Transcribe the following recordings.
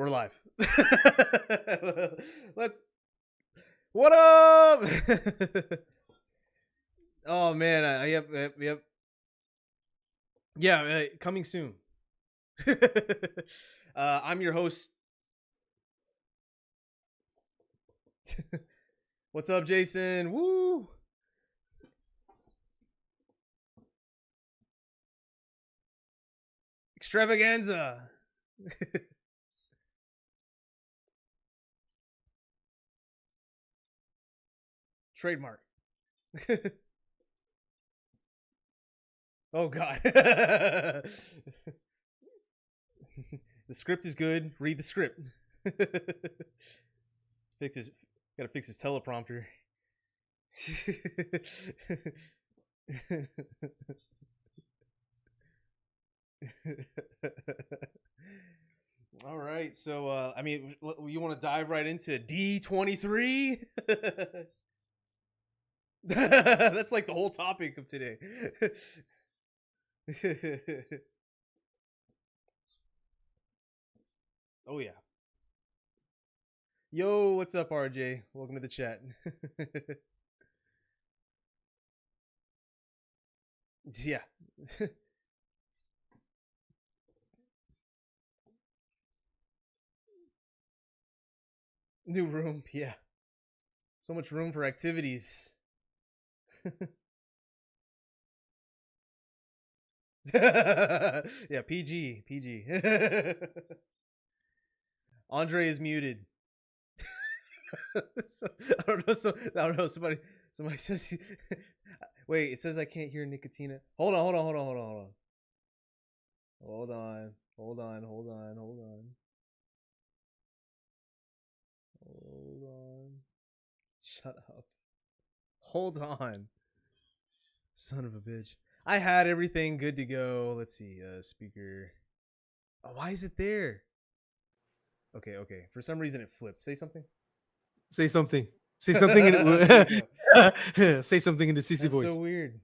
we're live. Let's. What up? Oh man, yep. Yeah, coming soon. I'm your host. What's up, Jason? Woo! Extravaganza. Trademark. Oh God. The script is good. Read the script. Gotta fix his teleprompter. All right, so I mean, you want to dive right into D23? That's like the whole topic of today. Oh yeah. Yo, what's up, RJ? Welcome to the chat. Yeah. New room, yeah. So much room for activities. Yeah, PG. Andre is muted. I don't know. Somebody says. Wait, it says I can't hear Nicotina. Hold on. Shut up. Hold on. Son of a bitch. I had everything good to go. Let's see. Speaker. Oh, why is it there? Okay. For some reason it flipped. Say something. Say something. Say something in the sissy voice. So weird.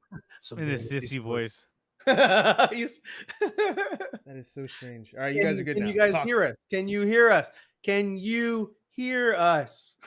In the sissy voice. That is so strange. All right, you guys are good now. Can you guys hear us? Can you hear us? Can you hear us?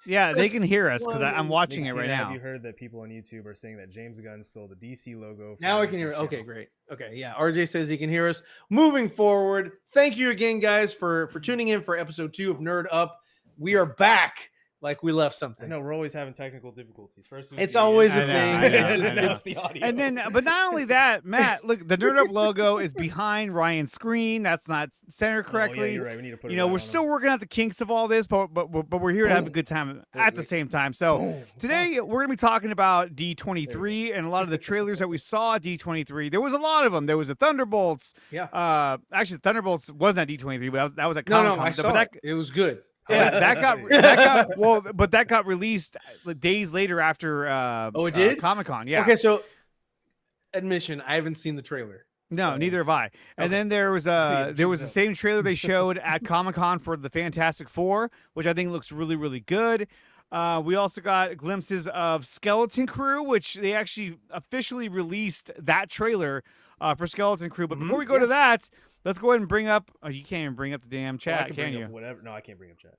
Yeah, they can hear us because I'm watching it right now. Have you heard that people on YouTube are saying that James Gunn stole the DC logo? Now I can hear it. Okay, great. Okay, yeah. RJ says he can hear us. Moving forward, thank you again, guys, for tuning in for episode 2 of Nerd Up. We are back like we left something. I know we're always having technical difficulties. First, it's always a thing. It's the audio. And then, but not only that, Matt, look, the Nerd Up logo is behind Ryan's screen. That's not centered correctly. Oh, yeah, you're right. We need to put it we're still working out the kinks of all this, but we're here to have a good time at the same time. So today we're gonna be talking about D23 and a lot of the trailers that we saw at D23. There was a lot of them. There was a Thunderbolts. Yeah. Actually, Thunderbolts wasn't at D23, but that was at Comic-Con. No, I saw it. It was good. Yeah, that got released days later after. It did? Comic-Con. Yeah. Okay, so admission, I haven't seen the trailer. No, neither have I. And then there was the same trailer they showed at Comic-Con for the Fantastic Four, which I think looks really, really good. We also got glimpses of Skeleton Crew, which they actually officially released that trailer for Skeleton Crew. But before we go to that, let's go ahead and bring up. Oh, you can't even bring up the damn chat, can you? Whatever. No, I can't bring up chat.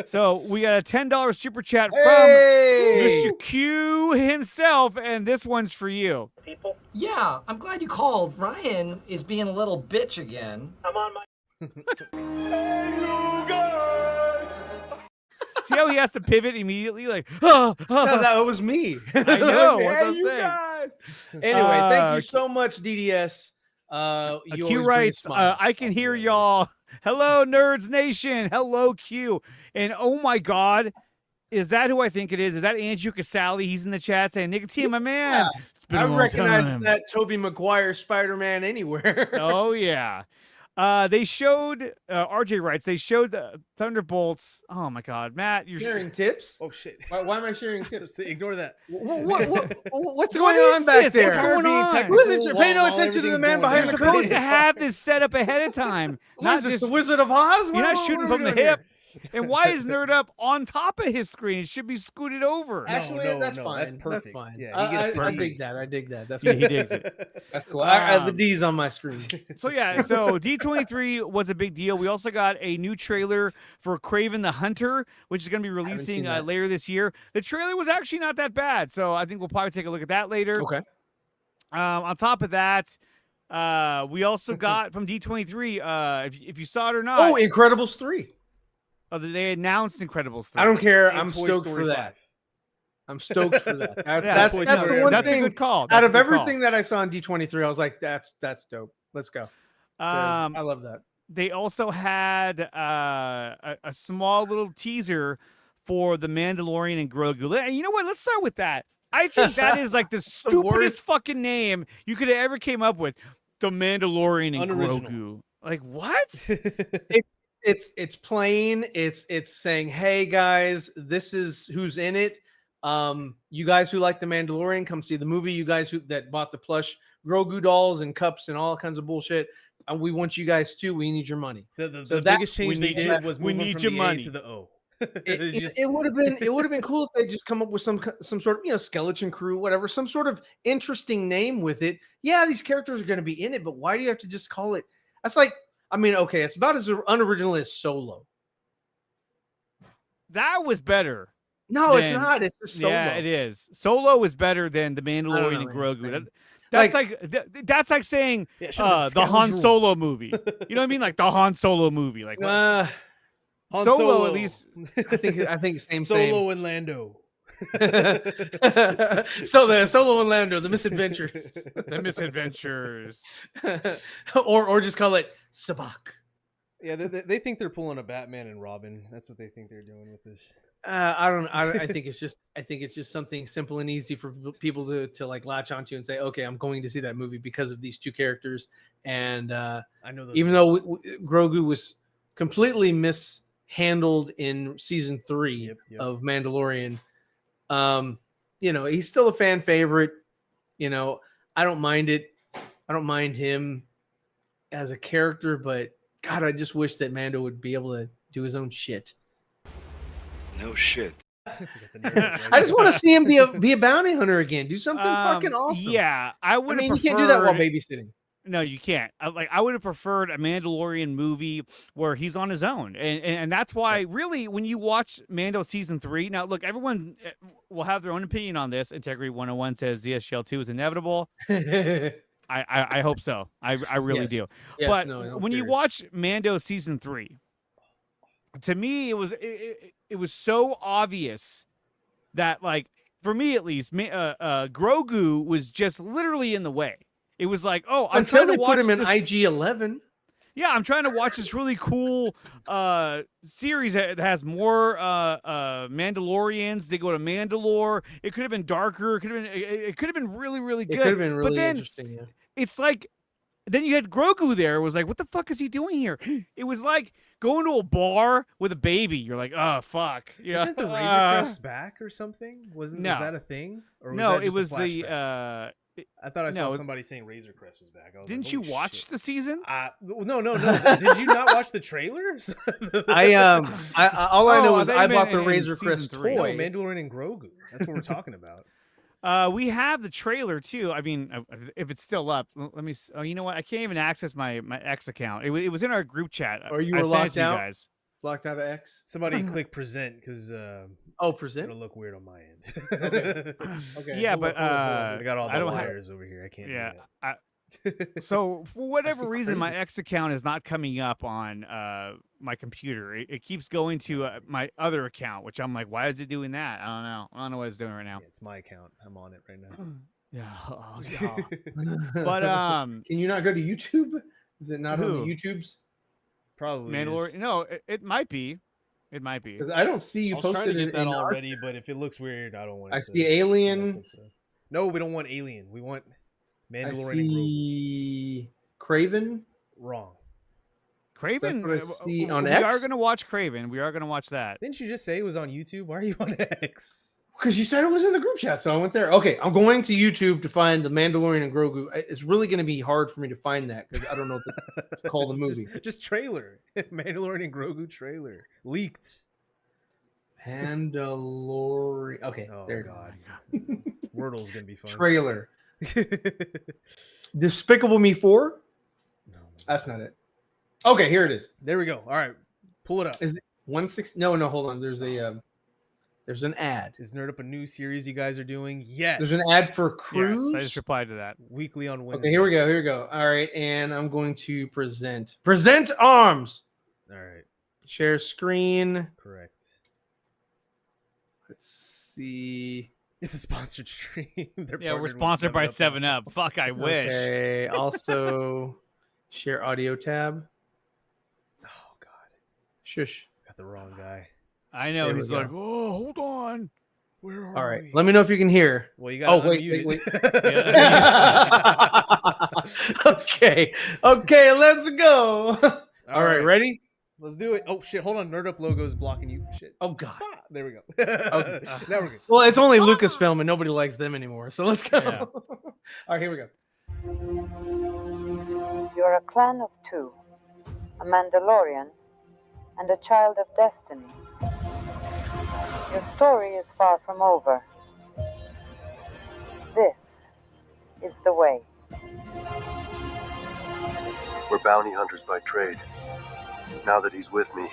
So we got a $10 super chat from Mr. Q himself, and this one's for you. People. Yeah, I'm glad you called. Ryan is being a little bitch again. I'm on my. Hey, you guys. See how he has to pivot immediately? Like, No, that was me. I know. What hey, I'm you saying. Guys. Anyway, thank you so much, DDS. Q writes, I can hear y'all. Hello, Nerds Nation. Hello, Q. And oh my God, is that who I think it is? Is that Andrew Casale? He's in the chat saying, Nicotine, my man. I recognize that Tobey Maguire Spider-Man anywhere. Oh, yeah. They showed, RJ writes, they showed the Thunderbolts. Oh my God, Matt, you're sharing tips. Oh shit! Why am I sharing tips? Ignore that. What's going on back there? What's going on? Listen, pay no attention to the man behind the curtain. You're supposed to have this set up ahead of time. Not just the Wizard of Oz. You're not shooting from the hip. And why is NerdUp on top of his screen? It should be scooted over. Actually, no, that's no, fine. that's perfect. fine. Yeah, he gets I the dig that. I dig that. That's He digs it. That's cool. I have the Um, D's on my screen. So yeah, so D23 was a big deal. We also got a new trailer for Kraven the Hunter, which is going to be releasing later this year. The trailer was actually not that bad, so I think we'll probably take a look at that later. Okay. On top of that, we also got from D23, if you saw it or not. Oh, Incredibles 3. They announced Incredibles 3. I don't care. And I'm Toy stoked Story for 5. that. I'm stoked for that. Yeah, That's the one that's thing. a good call. Out of everything that I saw in D23, I was like, that's dope. Let's go. I I love that. They also had a small little teaser for the Mandalorian and Grogu. And you know what? Let's start with that. I think that is like the stupidest worst. fucking name you could have ever came up with. The Mandalorian and Unoriginal. Grogu. Like what? It's plain. It's saying, hey guys, this is who's in it. You guys who like the Mandalorian, come see the movie. You guys that bought the plush Grogu dolls and cups and all kinds of bullshit, we want you guys too. We need your money. The biggest change they did was we moving need from your the money. A to the O. It would have been cool if they just come up with some sort of skeleton crew, whatever, some sort of interesting name with it. Yeah, these characters are going to be in it, but why do you have to just call it? That's like, I mean, okay, it's about as unoriginal as Solo. That was better. No, it's not. It's just Solo. Yeah, it is. Solo is better than the Mandalorian and Grogu. That's like saying the Han Solo movie. You know what I mean? Like the Han Solo movie. Like Han Solo, at least. I think Solo and Lando. So the Solo and Lando, the misadventures. The misadventures. or just call it Sabak. Yeah, they think they're pulling a Batman and Robin. That's what they think they're doing with this. I think it's just something simple and easy for people to like latch onto and say, okay, I'm going to see that movie because of these two characters. And I know those even though Grogu was completely mishandled in season 3 of Mandalorian, he's still a fan favorite. I don't mind it. I don't mind him as a character, but God, I just wish that Mando would be able to do his own shit. No shit. I just want to see him be a bounty hunter again. Do something fucking awesome. Yeah, I would. You can't do that while babysitting. No, you can't. I would have preferred a Mandalorian movie where he's on his own, and that's why really when you watch Mando season 3. Now, look, everyone will have their own opinion on this. Integrity 101 says ZSGL 2 is inevitable. I hope so. I really do. Yes, but when you watch Mando season 3, to me it was so obvious that, like, for me at least, Grogu was just literally in the way. It was like, oh, I'm until trying they to watch put him in this... IG-11. Yeah, I'm trying to watch this really cool series that has more Mandalorians. They go to Mandalore. It could have been darker. It could have been really, really good. It could have been really but then interesting. Yeah. It's like, then you had Grogu there. It was like, what the fuck is he doing here? It was like going to a bar with a baby. You're like, oh fuck. Yeah. Isn't the Razor Crest back or something? Was that a thing? Or was no, that just it was the. I thought I saw somebody saying Razor Crest was back. Didn't you watch the season? No. Did you not watch the trailers? All I know is I bought the Razor Crest toy. No, Mandalorian and Grogu. That's what we're talking about. We have the trailer too. I mean, if it's still up, let me. Oh, you know what? I can't even access my X account. It was in our group chat. Or you were locked out, guys. Locked out of X. Somebody click present because present. It'll look weird on my end. Okay. Yeah, but I got all the wires over here. I can't. Yeah. So for whatever reason, my X account is not coming up on my computer. It keeps going to my other account, which I'm like, why is it doing that? I don't know. I don't know what it's doing right now. Yeah, it's my account. I'm on it right now. Yeah. But can you not go to YouTube? Is it not on the YouTubes? Probably. Mandalorian. No, it might be. It might be. Because I don't see you posted trying to get that in already, but if it looks weird, I don't want. I see Alien. No, we don't want Alien. We want Mandalorian. I see Kraven. Wrong. Kraven. That's what I see on we X. are going to watch Kraven. We are going to watch that. Didn't you just say it was on YouTube? Why are you on X? Because you said it was in the group chat, so I went there. Okay, I'm going to YouTube to find the Mandalorian and Grogu. It's really going to be hard for me to find that because I don't know what to call the movie. Just trailer. Mandalorian and Grogu trailer leaked. Mandalorian. Okay, Oh there God. it is. Wordle's gonna be fun. Trailer. Despicable Me 4? No. That's not it. Okay, here it is. There we go. All right, pull it up. Is it 160? No, hold on. There's an ad. Is NerdUp a new series you guys are doing? Yes. There's an ad for Cruise. Yes, I just replied to that. Weekly on Wednesday. Okay, here we go. All right, and I'm going to present arms. All right. Share screen. Correct. Let's see. It's a sponsored stream. Yeah, we're sponsored by 7-Up. Fuck, I wish. Okay. Also, share audio tab. Oh God. Shush. Got the wrong guy. I know. There we He's go. like, oh, hold on. Where are All right. we? Let me know if you can hear. Well, you got. wait. Yeah. Okay, let's go. All right, right. ready? Let's do it. Oh shit! Hold on. NerdUp logo is blocking you. Shit. Oh God. Ah, there we go. Okay. Now we're good. Well, it's only Lucasfilm and nobody likes them anymore. So let's go. Yeah. All right, here we go. You're a clan of two, a Mandalorian and a child of destiny. Your story is far from over. This is the way. We're bounty hunters by trade. Now that he's with me,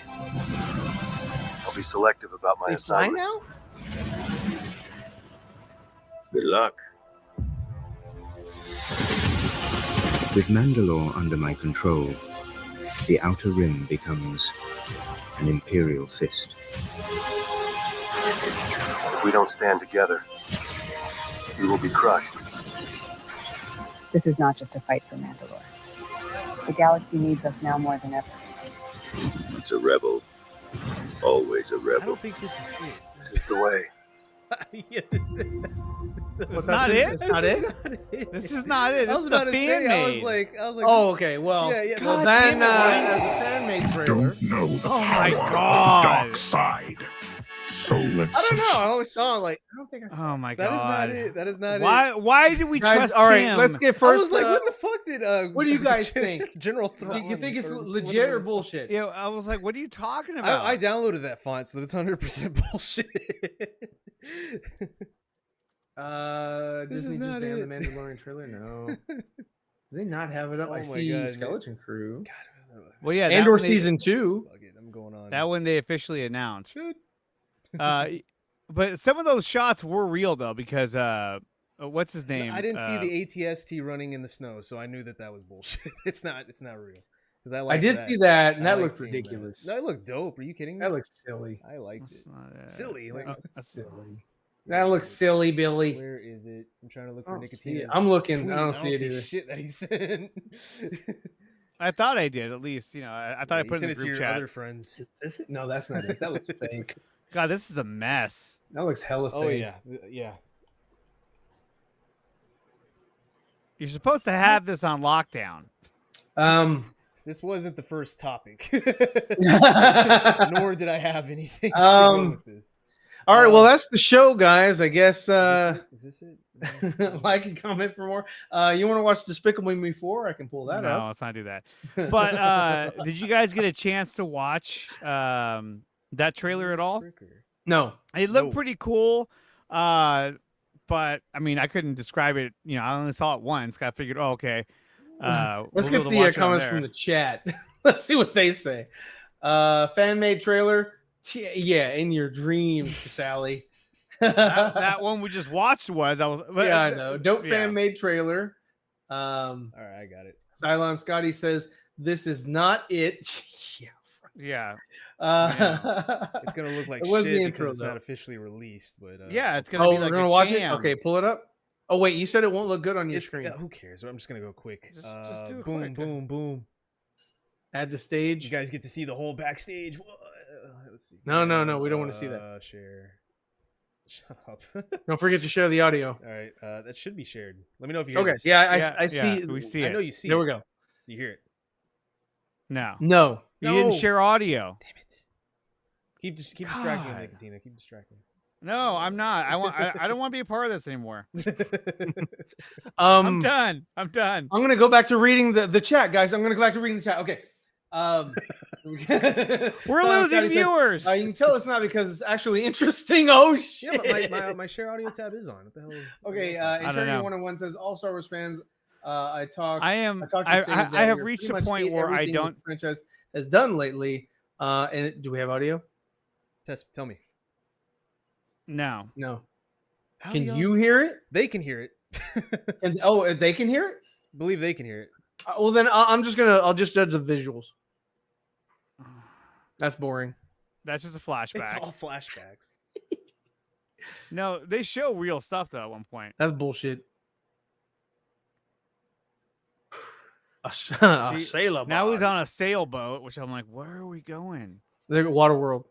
I'll be selective about my They fly assignments. now? Good luck. With Mandalore under my control, the Outer Rim becomes an Imperial fist. If we don't stand together, we will be crushed. This is not just a fight for Mandalore. The galaxy needs us now more than ever. It's a rebel. Always a I rebel. don't think this is it. This is the way. Yeah, That's not it? It's not it? This is not it. I This was is about a to say. fan I was made. like. Oh, okay. Well, Yeah, well God then, damn it, Ryan. as a fan made trailer. Know the Oh my power God. of dark side. So let's I don't know. I always saw it like, I don't think I saw Oh my That is God. not it. That is not it. Why did we Guys, trust all right, him? let's get I first. was like, what the fuck did? what do you guys think? General Do Thrawn. you think it's or legit whatever. or bullshit? Yeah, I was like, what are you talking about? I downloaded that font, so it's 100% bullshit. This is Disney just not banned it. the Mandalorian trailer. No, do they not have it up? Oh I my see God, Skeleton Crew. Well, yeah, that Andor one they- season 2. Fuck it, I'm going on. That one they officially announced. Dude. But some of those shots were real though, because what's his name? I didn't see the ATST running in the snow, so I knew that was bullshit. It's not real. Because I did see that, and I that liked looked seeing ridiculous. No, it looked dope. Are you kidding me? That looks silly. I liked That's it. not it. Silly. Like, That's silly. That looks silly, Billy. Where is it? I'm trying to look I for don't see Nicotina's it. I'm looking. tweet. I don't see it either. shit that he sent. I thought I did at least. You know, I thought I You put it in sent the to group your chat. other friends. Is this it? No, that's not it. That looks fake. God, this is a mess. That looks hella fake. Oh yeah, yeah. You're supposed to have this on lockdown. This wasn't the first topic, All nor did I have anything to go with this. right. Well, that's the show, guys. I guess. Is this it? Like and comment for more. You want to watch Despicable Me 4? I can pull that No, up. let's not do that. But did you guys get a chance to watch that trailer at all? No. It looked No. pretty cool. But I mean, I couldn't describe it. You know, I only saw it once. I figured, oh, okay. Let's we'll be get able to the watch it on comments there. from the chat. Let's see what they say. Fan made trailer. Yeah, in your dreams, Sally. that one we just watched was but, yeah, I know. Dope yeah. fan made trailer. All right, I got it. Cylon Scotty says this is not it. Yeah. It's gonna look like It was shit the because intro, it's though. not officially released, but Yeah, it's gonna Oh, be we're like gonna a watch it. cam. Okay, pull it up. Oh wait, you said it won't look good on your it's screen. who cares? I'm just gonna go quick. Just do it boom, quick. boom, boom. Add to stage. You guys get to see the whole backstage. Let's see. No, we don't want to see that. Share. Shut up. Don't forget to share the audio. All right, that should be shared. Let me know if you hear Okay, this. yeah, I see. We see it. I know you see. There it. we go. You hear it. No. No. You didn't No. share audio. Damn it. Keep distracting God. me, Katina. Keep distracting. No, I'm not. I don't want to be a part of this anymore. I'm I'm done. I'm done. I'm gonna go back to reading the chat, guys. I'm gonna go back to reading the chat. Okay. We're losing viewers. You can tell it's not because it's actually interesting. Oh shit! Yeah, but my share audio tab is on. What the hell? Okay, Eternity 101 says all Star Wars fans. I have reached a point where I don't. The franchise has done lately. Do we have audio? Tell me. No. Can you hear it? They can hear it. And they can hear it. I believe they can hear it. Well, then I'll just judge the visuals. That's boring. That's just a flashback. It's all flashbacks. No, they show real stuff though at one point. That's bullshit. A sailor. Now he's on a sailboat, which I'm like, where are we going? The water world.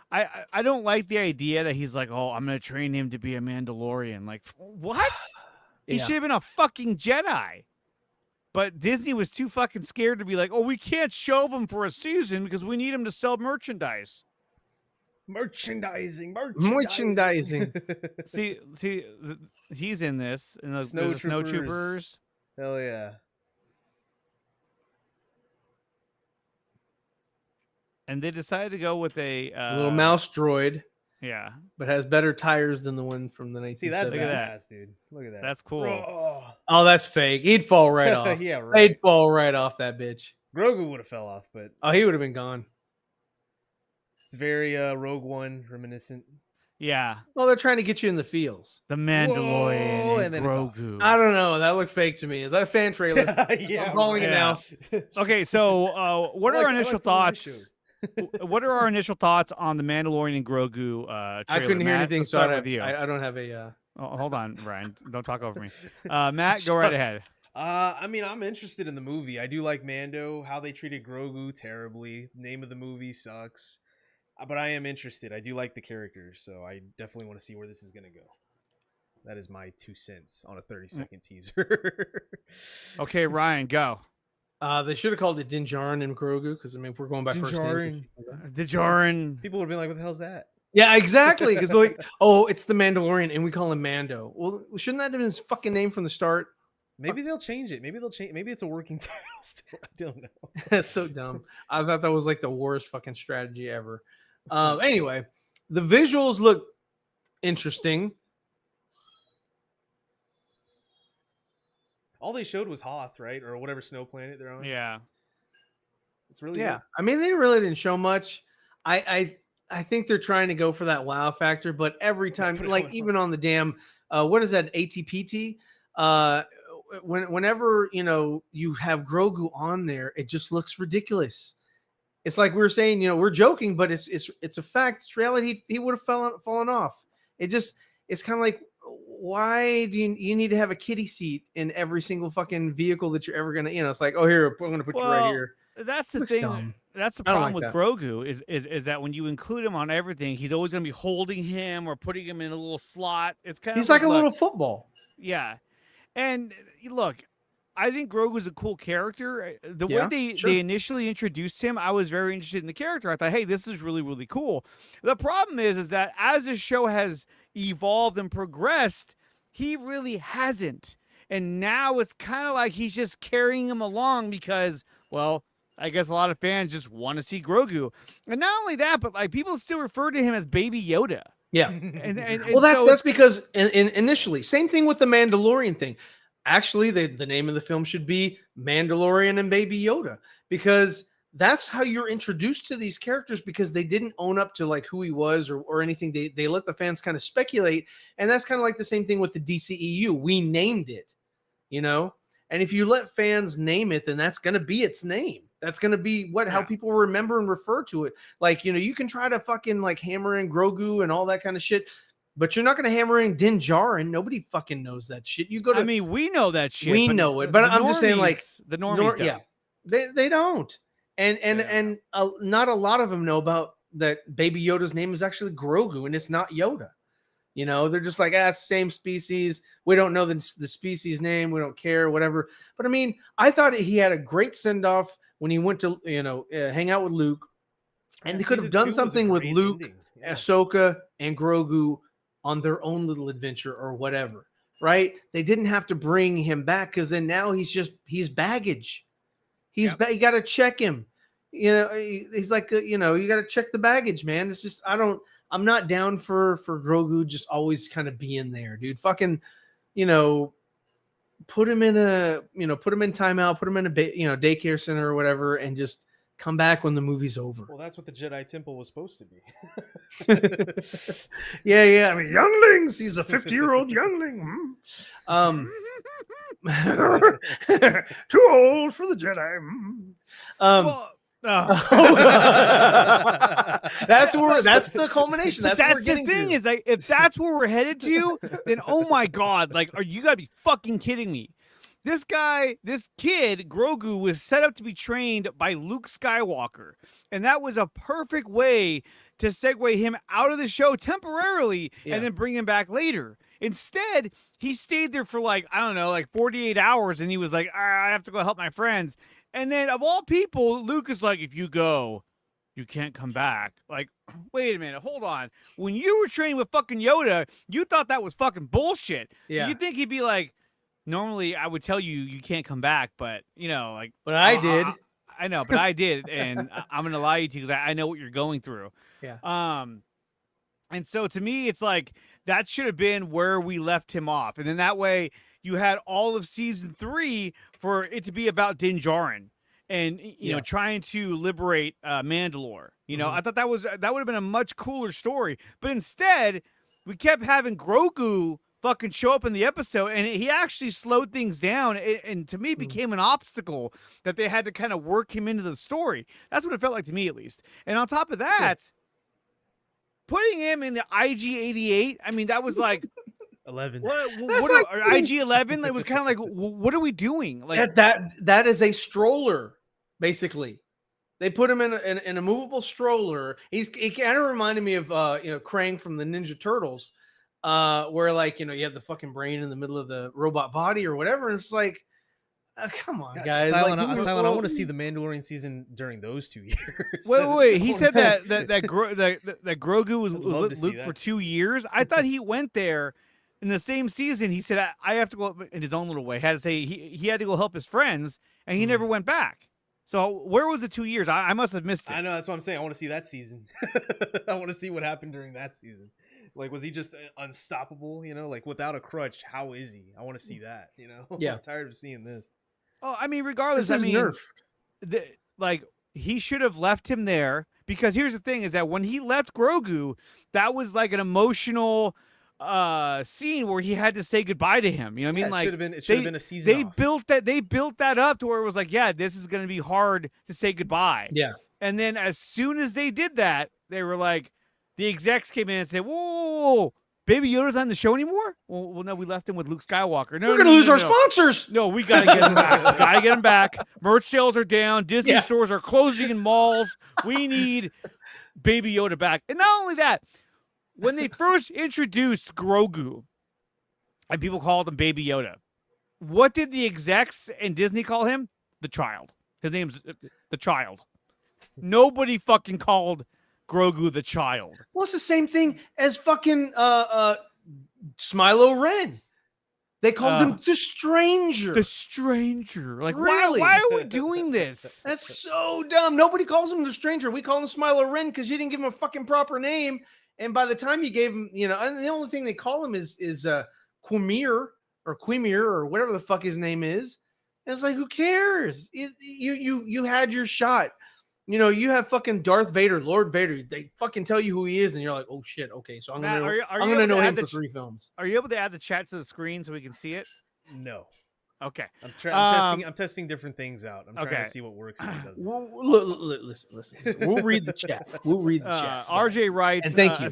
I don't like the idea that he's like, oh, I'm gonna train him to be a Mandalorian. Like, what? He should have been a fucking Jedi. But Disney was too fucking scared to be like, oh, we can't shelve him for a season because we need him to sell merchandise. Merchandising. see, he's in this. And the Snow Troopers. Hell yeah. And they decided to go with a little mouse droid. Yeah. But has better tires than the one from the 1970s. See, that's badass, dude. Look at that. That's cool. Oh, that's fake. He'd fall right off. Yeah, right. He'd fall right off that bitch. Grogu would have fell off, but he would have been gone. It's very Rogue One reminiscent. Yeah. Well, they're trying to get you in the feels. The Mandalorian and Grogu. I don't know. That looked fake to me. That fan trailer. Yeah, I'm calling it now. Okay, so what are our initial thoughts? What are our initial thoughts on the Mandalorian and Grogu trailer? I couldn't hear anything, so start with you. I don't have a. Oh, hold on, Ryan. Don't talk over me. Matt, go right ahead. I mean, I'm interested in the movie. I do like Mando. How they treated Grogu, terribly. Name of the movie sucks. But I am interested. I do like the characters, so I definitely want to see where this is going to go. That is my 2 cents on a 30-second teaser. Okay, Ryan, go. They should have called it Din Djarin and Grogu because I mean, if we're going by first names, Djarin. People would have been like, "What the hell's that?" Yeah, exactly. Because they're like, "Oh, it's the Mandalorian," and we call him Mando. Well, shouldn't that have been his fucking name from the start? Maybe they'll change it. Maybe it's a working title still. I don't know. That's so dumb. I thought that was like the worst fucking strategy ever. Anyway, the visuals look interesting. All they showed was Hoth, right? Or whatever snow planet they're on. Yeah. It's really good. Good. I mean, they really didn't show much. I think they're trying to go for that wow factor, but every time, like even on the damn what is that, ATPT? Whenever you have Grogu on there, it just looks ridiculous. It's like we were saying, we're joking, but it's a fact. It's reality. He would have fallen off. It's kind of like, why do you need to have a kiddie seat in every single fucking vehicle that you're ever gonna? It's like, oh, here, I'm gonna put you right here. That's the thing. Dumb. That's the problem with Grogu is that when you include him on everything, he's always gonna be holding him or putting him in a little slot. It's kind of he's like a little football. Yeah, and look, I think Grogu's a cool character. The way they initially introduced him, I was very interested in the character. I thought, hey, this is really, really cool. The problem is that as the show has evolved and progressed, he really hasn't. And now it's kind of like he's just carrying him along because, well, I guess a lot of fans just want to see Grogu. And not only that, but like people still refer to him as Baby Yoda. Yeah. And well, that's because initially, same thing with the Mandalorian thing. Actually, the name of the film should be Mandalorian and Baby Yoda, because that's how you're introduced to these characters, because they didn't own up to like who he was or anything. They let the fans kind of speculate. And that's kind of like the same thing with the DCEU. We named it, and if you let fans name it, then that's going to be its name. That's going to be how people remember and refer to it. Like, you can try to fucking like hammer in Grogu and all that kind of shit, but you're not going to hammer in Din Djarin. Nobody fucking knows that shit. You go to. I mean, we know that shit. We know it, but I'm just saying, like the normies don't. Yeah, they don't, and not a lot of them know about that. Baby Yoda's name is actually Grogu, and it's not Yoda. They're just like, it's the same species. We don't know the species name. We don't care, whatever. But I mean, I thought he had a great send off when he went to hang out with Luke, and they could have done something with Luke, Ahsoka, and Grogu on their own little adventure or whatever, right? They didn't have to bring him back because then now he's baggage. You got to check him. He's like, you got to check the baggage, man. It's just, I'm not down for Grogu just always kind of being there, dude. Fucking, put him in timeout, put him in a daycare center or whatever, and just come back when the movie's over. Well, that's what the Jedi Temple was supposed to be. Yeah. I mean, younglings. He's a 50-year-old youngling. Too old for the Jedi. That's the culmination. That's what we're getting the thing to. is, like, if that's where we're headed to, then oh my god, like, are you gotta be fucking kidding me? This kid, Grogu, was set up to be trained by Luke Skywalker, and that was a perfect way to segue him out of the show temporarily and then bring him back later. Instead, he stayed there for 48 hours, and he was like, I have to go help my friends. And then, of all people, Luke is like, if you go, you can't come back. Like, wait a minute, hold on. When you were training with fucking Yoda, you thought that was fucking bullshit. Yeah. So you think he'd be like, normally I would tell you can't come back, but, But I did. I know, but I did, and I'm going to allow you to because I know what you're going through. Yeah. And so to me, it's like that should have been where we left him off. And then that way you had all of season 3 for it to be about Din Djarin and, trying to liberate Mandalore. I thought that would have been a much cooler story. But instead, we kept having Grogu fucking show up in the episode, and he actually slowed things down and to me became an obstacle that they had to kind of work him into the story. That's what it felt like to me, at least. And on top of that, putting him in the IG-88, I mean, that was like 11. IG-11? It was kind of like, what are we doing? Like that is a stroller, basically. They put him in a movable stroller. He kind of reminded me of Krang from the Ninja Turtles, where you have the fucking brain in the middle of the robot body or whatever. And it's like, come on, guys. Silent, I want to see the Mandalorian season during those 2 years. Wait. He said that Grogu was with Luke for 2 years. I thought he went there in the same season. He said, I have to go up in his own little way. Had to say he had to go help his friends, and he never went back. So where was the 2 years? I must have missed it. I know, that's what I'm saying. I want to see that season. I want to see what happened during that season. Like, was he just unstoppable? Like without a crutch, how is he? I want to see that. Yeah. I'm tired of seeing this. Oh, I mean, regardless, This is Nerf. He should have left him there, because here's the thing: is that when he left Grogu, that was like an emotional scene where he had to say goodbye to him. You know what I mean? Like, it should have been a season. They built that up to where it was like, yeah, this is going to be hard to say goodbye. Yeah. And then as soon as they did that, they were like, the execs came in and said, whoa, Baby Yoda's not in the show anymore? Well, no, we left him with Luke Skywalker. No, we're going to lose our sponsors. No, we got to get him back. Got to get him back. Merch sales are down. Disney stores are closing in malls. We need Baby Yoda back. And not only that, when they first introduced Grogu, and people called him Baby Yoda, what did the execs and Disney call him? The Child. His name's the Child. Nobody fucking called Grogu the Child. Well, it's the same thing as fucking Smilo Ren. They called him the Stranger. The Stranger. Like, really? Why are we doing this? That's so dumb. Nobody calls him the Stranger. We call him Smilo Ren because you didn't give him a fucking proper name. And by the time you gave him, and the only thing they call him is Quimir or whatever the fuck his name is. And it's like, who cares? You had your shot. You have fucking Darth Vader, Lord Vader. They fucking tell you who he is, and you're like, oh shit, okay. So I'm gonna know him for 3 films. Are you able to add the chat to the screen so we can see it? No. Okay. I'm testing different things out. I'm trying to see what works and what doesn't. Listen. We'll read the chat. RJ writes, and thank you.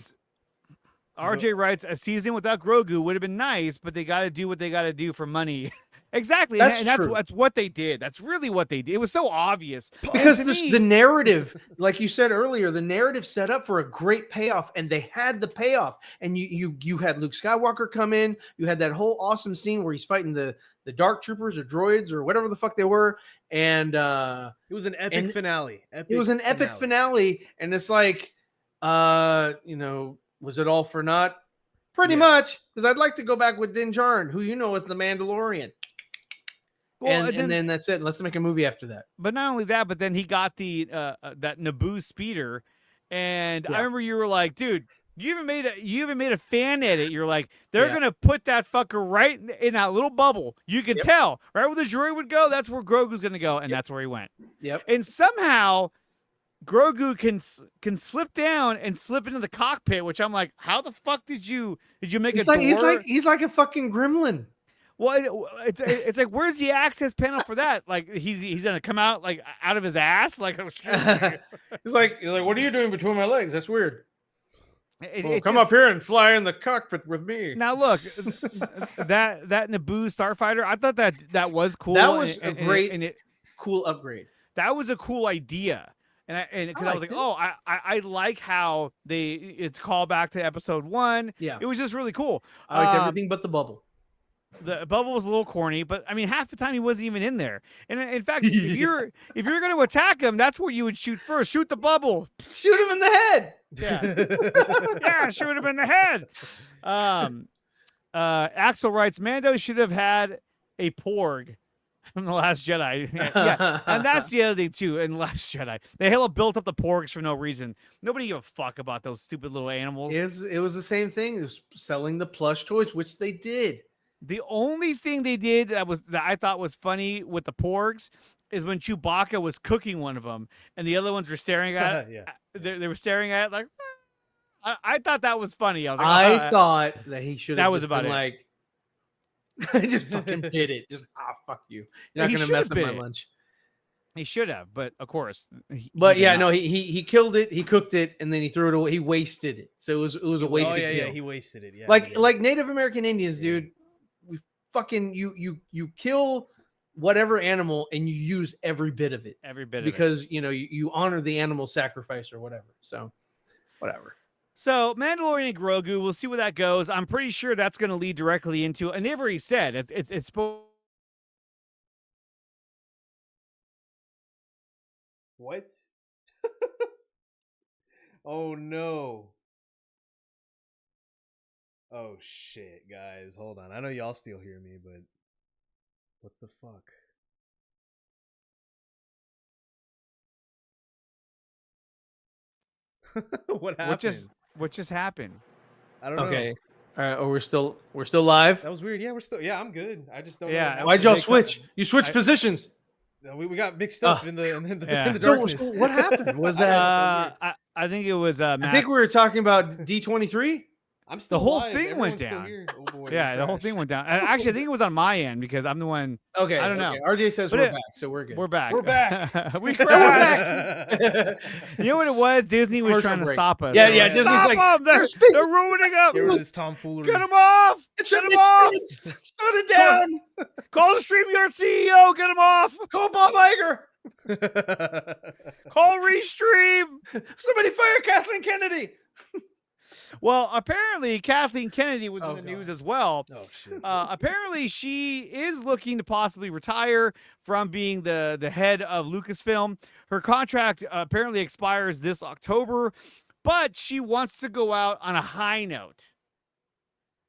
RJ writes, a season without Grogu would have been nice, but they got to do what they got to do for money. Exactly. That's what they did. That's really what they did. It was so obvious. Because the narrative, like you said earlier, the narrative set up for a great payoff, and they had the payoff. And you had Luke Skywalker come in. You had that whole awesome scene where he's fighting the Dark Troopers or droids or whatever the fuck they were. And it was an epic finale. It was an epic finale. And it's like, was it all for naught? Pretty Yes. much, because I'd like to go back with Din Djarin, who you know is the Mandalorian. Well, and then that's it. Let's make a movie after that. But not only that, but then he got the that Naboo speeder, and I remember you were like, dude, you even made a fan edit. You're like, they're gonna put that fucker right in that little bubble. You can tell right where the droid would go. That's where Grogu's gonna go, and that's where he went. Yep. And somehow Grogu can slip down and slip into the cockpit, which I'm like, how the fuck did you make It's a like door? he's like a fucking gremlin. Well, it's like, where's the access panel for that? Like he's gonna come out like out of his ass, like he's like, what are you doing between my legs? That's weird. It come just- up here and fly in the cockpit with me. Now look, that Naboo starfighter, I thought that was cool. That was and a great, and it cool upgrade. that was a cool idea. And because I was like, oh, I like how it's called back to episode 1. Yeah, it was just really cool. I liked everything but the bubble. The bubble was a little corny, but I mean, half the time he wasn't even in there. And in fact, if you're going to attack him, that's where you would shoot first. Shoot the bubble. Shoot him in the head. Yeah, yeah, shoot him in the head. Axel writes, Mando should have had a porg from The Last Jedi. Yeah, and that's the other thing too. In The Last Jedi, they hella built up the porgs for no reason. Nobody gave a fuck about those stupid little animals. It was the same thing. It was selling the plush toys, which they did. The only thing they did that I thought was funny with the porgs is when Chewbacca was cooking one of them, and the other ones were staring at it. They were staring at it like. I thought that was funny. I was like, I thought that he should. That was about been it. Like, I just fucking did it. Just fuck you. You're not He gonna should mess have up my been. lunch. He should have, but of course. But did yeah, not. no, he killed it. He cooked it, and then he threw it away. He wasted it. So it was a wasted kill. he wasted it. Yeah, like Native American Indians, dude. We fucking you kill whatever animal and you use every bit of it. Every bit of because it. you honor the animal sacrifice or whatever. So whatever. So Mandalorian and Grogu, we'll see where that goes. I'm pretty sure that's going to lead directly into, and they've already said it's supposed. What? Oh no. Oh shit, guys. Hold on. I know y'all still hear me, but what the fuck? What happened? What just happened? I don't know. Okay. All right. Oh, we're still live. That was weird. Yeah, I'm good. I just don't Yeah. know. Why'd y'all switch? You switched positions. We got mixed up in the Yeah. darkness. So what happened? Was that? I think it was. I think we were talking about D23. I'm still The whole alive. thing went Everyone's still down. here. Oh, boy, Yeah, the whole thing went down. Actually, I think it was on my end because I'm the one. Okay. I don't know. RJ says But we're it- back, so we're good. We're back. We're back. We We're crashed. back. You know what it was? Disney was Commercial trying to break. stop us. Yeah, They're yeah, like, Disney's stop like, them. "They're speaking." They're ruining up. There was this tomfoolery. Get them off. It Get should them off. Shut it down. Call the StreamYard CEO. Get them off. Call Bob Iger. Call Restream. Somebody fire Kathleen Kennedy. Well, apparently Kathleen Kennedy was in the God. news as well. Oh shit. Apparently she is looking to possibly retire from being the head of Lucasfilm. Her contract apparently expires this October, but she wants to go out on a high note.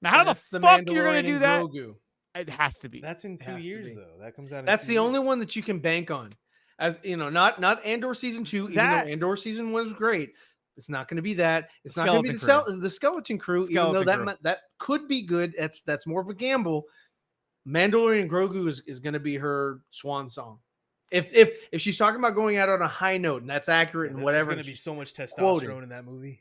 Now, how That's the fuck you're Mandalorian going to do and that? Grogu. It has to be. That's in It 2 has to years be. though. That comes out. That's in 2 the years. only one that you can bank on. As you know, not Andor season 2, even That- though Andor season 1 was great. It's not going to be that. It's not going to be the skeleton crew, even though Skeleton crew. that could be good. That's more of a gamble. Mandalorian and Grogu is going to be her swan song. If she's talking about going out on a high note and that's accurate and There's whatever, going to be so much testosterone quoting. in that movie.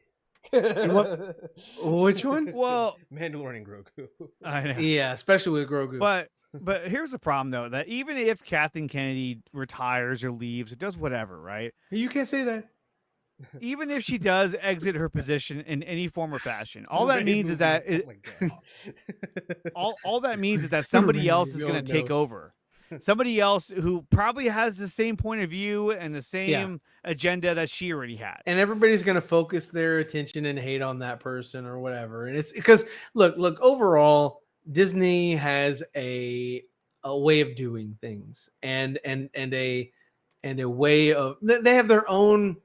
Which one? Well, Mandalorian Grogu. I know. Yeah, especially with Grogu. But here's the problem though, that even if Kathleen Kennedy retires or leaves or does whatever, right? You can't say that. Even if she does exit her position in any form or fashion, all that means is that Oh my God. all that means is that somebody else is Oh, going to take no. over. Somebody else who probably has the same point of view and the same agenda that she already had. And everybody's going to focus their attention and hate on that person or whatever. And it's because look, overall, Disney has a way of doing things and a way of, they have their own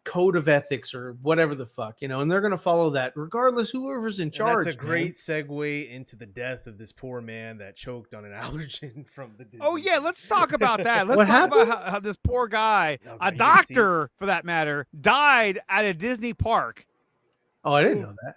code of ethics or whatever the fuck, and they're gonna follow that regardless whoever's in charge. And that's a great segue into the death of this poor man that choked on an allergen from the Disney. Oh yeah, let's talk about that. Let's What talk happened? about how this poor guy, Oh, God, a you didn't see doctor for that matter, died at a Disney park. Oh, I didn't know that.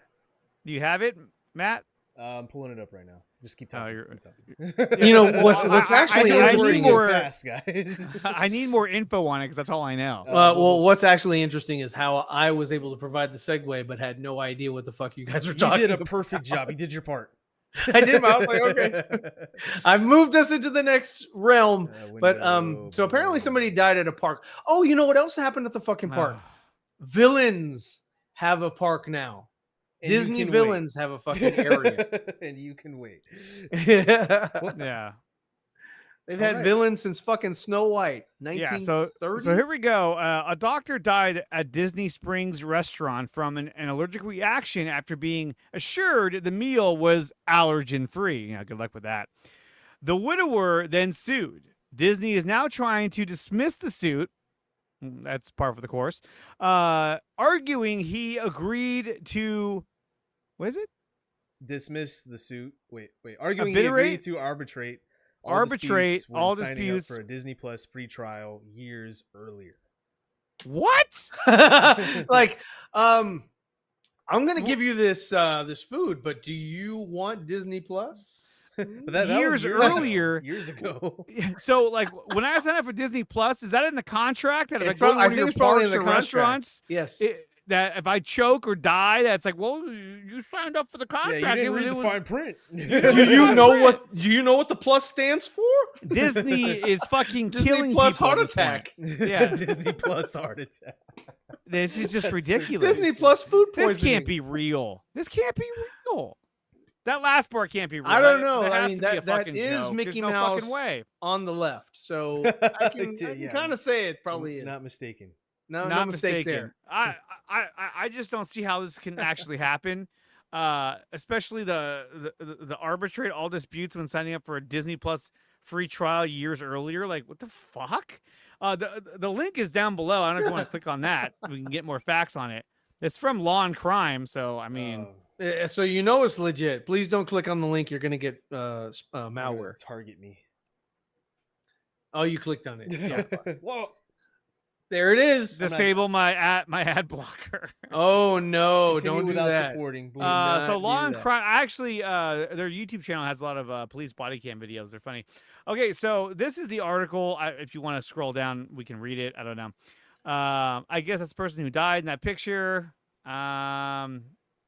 Do you have it, Matt? I'm pulling it up right now. Just keep Oh, talking. you're- Keep talking. You know what's I actually need interesting. more- fast, guys. I need more info on it because that's all I know. Well, what's actually interesting is how I was able to provide the segue, but had no idea what the fuck you guys were You talking did a about. perfect job. You did your part. I did. I was like, okay. I've moved us into the next realm. But so apparently somebody died at a park. Oh, you know what else happened at the fucking park? Villains have a park now. And you Disney can villains have a fucking area. And you can wait. Yeah. Yeah. They've had villains since fucking Snow White. Yeah, so 1930. here we go. A doctor died at Disney Springs restaurant from an allergic reaction after being assured the meal was allergen-free. Good luck with that. The widower then sued. Disney is now trying to dismiss the suit. That's par for the course. Arguing he agreed to, what is it? Dismiss the suit. Wait. Arguing Arbitrate? he agreed to arbitrate all disputes when all signing up disputes for a Disney Plus free trial years earlier. What? Like, I'm gonna give you this this food, but do you want Disney Plus? But that Years was earlier. Years ago. So, like, when I sign up for Disney Plus, is that in the contract that if It's I go to prob- I one of think your it's probably in parks the or contract. restaurants, Yes. that if I choke or die, that's like, well, you signed up for the Yeah, contract. you didn't It read the was- fine print. Do you know what? Do you know what the plus stands for? Disney is fucking Disney killing Plus people heart at this point. attack. Yeah. Disney Plus heart attack. This is just That's so ridiculous. Disney Plus food This poisoning. can't be real. This can't be real. That last part can't be real. I don't know. That I has mean, to be a that fucking is joke. Mickey There's no Mouse fucking way. on the left, so I can Yeah. kind of say it probably is. Not mistaken. No Not mistake mistaken. there. I just don't see how this can actually happen. Especially the arbitrate all disputes when signing up for a Disney Plus free trial years earlier. Like, what the fuck? The link is down below. I don't know if you want to click on that. We can get more facts on it. It's from Law and Crime, so I mean, So you know it's legit. Please don't click on the link. You're gonna get malware. Target me. Oh, you clicked on it. Yeah. Whoa. There it is. disable my ad blocker. Oh no! Continue Don't do without that. supporting. Please. So Law do and that. Crime, actually, their YouTube channel has a lot of police body cam videos. They're funny. Okay, so this is the article. If you want to scroll down, we can read it. I don't know. I guess that's the person who died in that picture. guess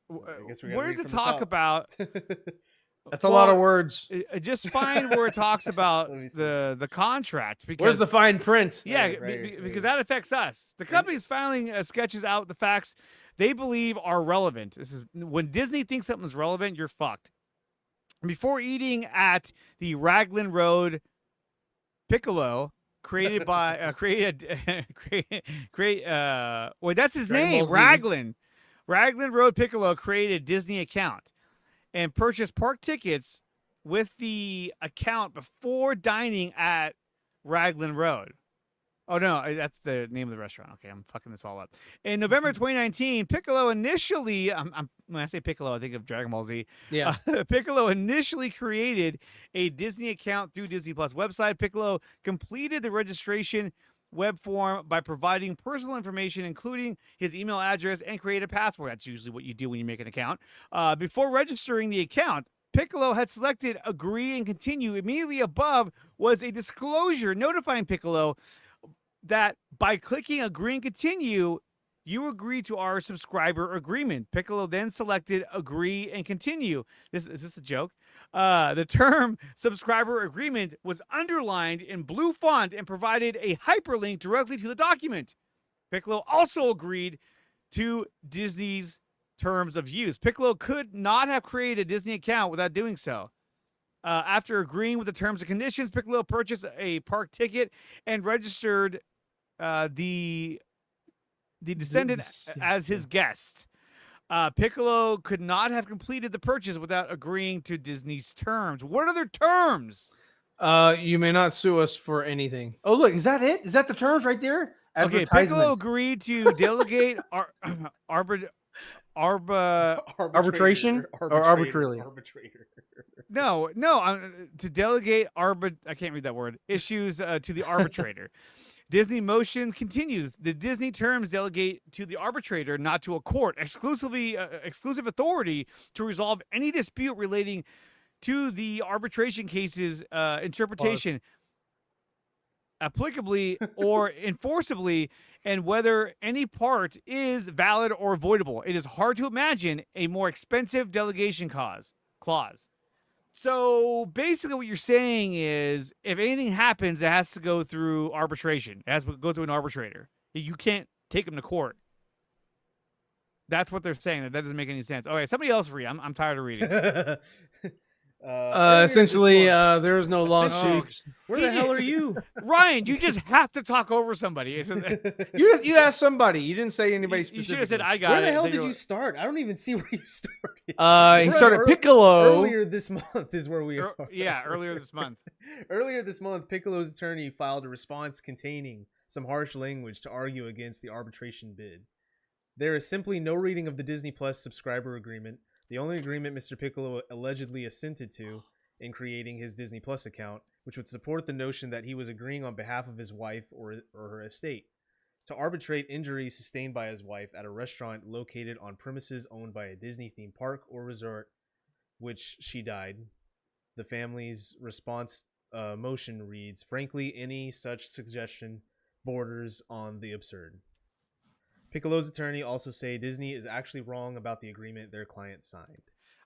we gotta Where read does it from the talk top. about? That's a lot of words. Just find where it talks about Let me see. the contract. Because Where's the fine print? yeah, Right, because that affects us. The company's filing sketches out the facts they believe are relevant. This is when Disney thinks something's relevant, you're fucked. Before eating at the Raglan Road Piccolo, created by well, that's his Dragon name, Ball Z. Raglan. Raglan Road Piccolo created a Disney account and purchased park tickets with the account before dining at Raglan Road. Oh, no, that's the name of the restaurant. Okay, I'm fucking this all up. In November 2019, Piccolo initially, when I say Piccolo, I think of Dragon Ball Z. Yeah. Piccolo initially created a Disney account through Disney Plus website. Piccolo completed the registration web form by providing personal information, including his email address, and create a password. That's usually what you do when you make an account. Before registering the account, Piccolo had selected agree and continue. Immediately above was a disclosure notifying Piccolo that by clicking agree and continue, you agree to our subscriber agreement. Piccolo then selected agree and continue. Is this a joke? The term subscriber agreement was underlined in blue font and provided a hyperlink directly to the document. Piccolo also agreed to Disney's terms of use. Piccolo could not have created a Disney account without doing so. After agreeing with the terms and conditions, Piccolo purchased a park ticket and registered the descendant as his guest. Piccolo could not have completed the purchase without agreeing to Disney's terms. What are their terms? You may not sue us for anything. Oh, look, is that it? Is that the terms right there? Okay, Piccolo advertisements. agreed to delegate Arbitration or arbitrarily? Arbitrator. No, to delegate I can't read that word. Issues to the arbitrator. Disney Motion continues. The Disney terms delegate to the arbitrator, not to a court, exclusive authority to resolve any dispute relating to the arbitration case's interpretation, applicably or enforceably, and whether any part is valid or voidable. It is hard to imagine a more expensive delegation clause. So basically what you're saying is if anything happens, it has to go through arbitration. It has to go through an arbitrator. You can't take them to court. That's what they're saying. That doesn't make any sense. Okay, somebody else read. I'm tired of reading. Essentially, there's no lawsuits. Where the hell are you? Ryan, you just have to talk over somebody. You asked somebody. You didn't say anybody specifically. You should have said, I got it. Where the hell did you start? I don't even see where you started. He started Piccolo. Earlier this month is where we are. Yeah, earlier this month. Earlier this month, Piccolo's attorney filed a response containing some harsh language to argue against the arbitration bid. There is simply no reading of the Disney Plus subscriber agreement. The only agreement Mr. Piccolo allegedly assented to in creating his Disney Plus account, which would support the notion that he was agreeing on behalf of his wife or her estate to arbitrate injuries sustained by his wife at a restaurant located on premises owned by a Disney theme park or resort, which she died. The family's response motion reads, frankly, any such suggestion borders on the absurd. Piccolo's attorney also say Disney is actually wrong about the agreement their client signed.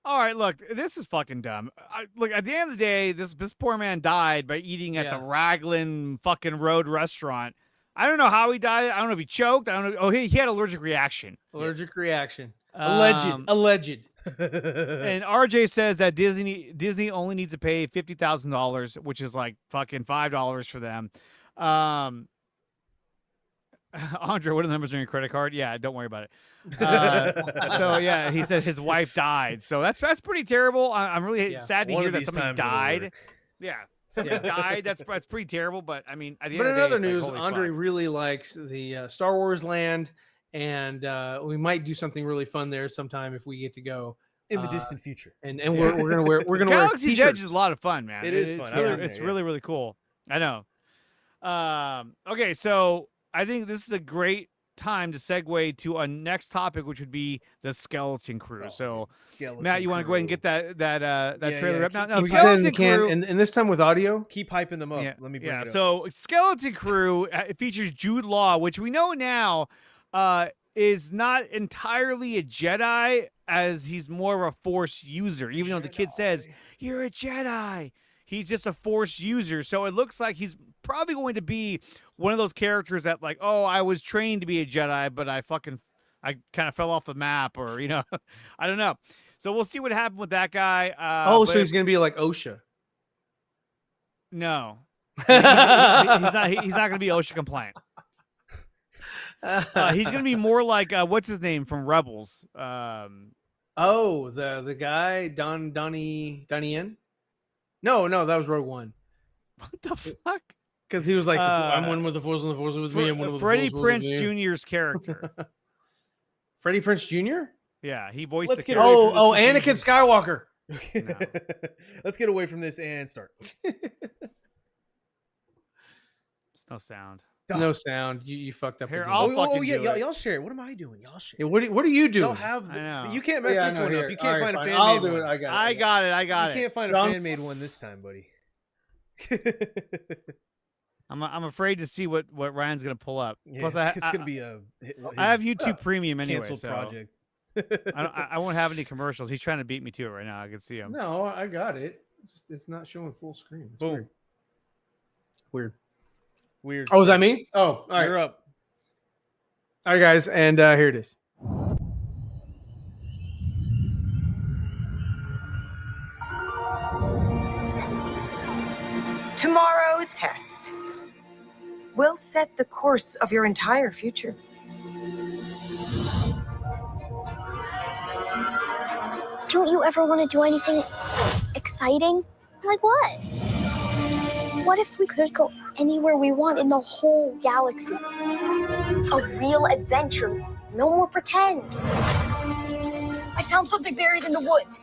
All right, look, this is fucking dumb. Look, at the end of the day, this poor man died by eating at the Raglan fucking Road restaurant. I don't know how he died. I don't know if he choked. I don't know. Oh, he had allergic reaction. Allergic reaction. Alleged. And RJ says that Disney only needs to pay $50,000, which is like fucking $5 for them. Andre, what are the numbers on your credit card? Yeah, don't worry about it. So yeah, he said his wife died. So that's pretty terrible. I'm really sad to hear that somebody died. Yeah, somebody died. That's pretty terrible. But I mean, at the end of the day, in other news, like, Andre really likes the Star Wars land, and we might do something really fun there sometime if we get to go in the distant future. And we're gonna wear Galaxy's Edge is a lot of fun, man. It's fun. It's really cool. I know. Okay, so I think this is a great time to segue to a next topic, which would be the Skeleton Crew. Matt, you want to go ahead and get that trailer up now? No, Skeleton Crew, and this time with audio. Keep hyping them up. Let me bring it up. So Skeleton Crew features Jude Law, which we know now is not entirely a Jedi, as he's more of a Force user. Even though the kid says you're a Jedi, he's just a Force user. So it looks like he's probably going to be one of those characters that like, oh, I was trained to be a Jedi, but I kind of fell off the map, or I don't know. So we'll see what happened with that guy. So he's gonna be like OSHA. No, he's not. He's not gonna be OSHA compliant. He's gonna be more like what's his name from Rebels? The guy Donnie Yen. No, that was Rogue One. What the fuck? Because he was like, I'm one with the Force, and the Force with me. I'm one with Freddie the Force Prinze Jr.'s character. Freddie Prinze Jr.? Yeah, he voiced Let's the get character. Anakin Skywalker. No. Let's get away from this and start. There's no sound. No sound. You fucked up. Here, I'll y'all share it. What am I doing? Y'all share. Yeah, what are you doing? Y'all have. You can't mess this one up. You can't find a fan made I'll do one. it. I got it. You can't find a fan made one this time, buddy. I'm afraid to see what Ryan's gonna pull up. Yeah, Plus, it's gonna be a. I have YouTube Premium anyway, canceled so project. I won't have any commercials. He's trying to beat me to it right now. I can see him. No, I got it. It's not showing full screen. It's Boom. Weird. Weird. Oh, was that me? Oh, all right. You're up. All right, guys, and here it is. Tomorrow's test will set the course of your entire future. Don't you ever want to do anything exciting? Like what? What if we could go anywhere we want in the whole galaxy? A real adventure. No more pretend. I found something buried in the woods.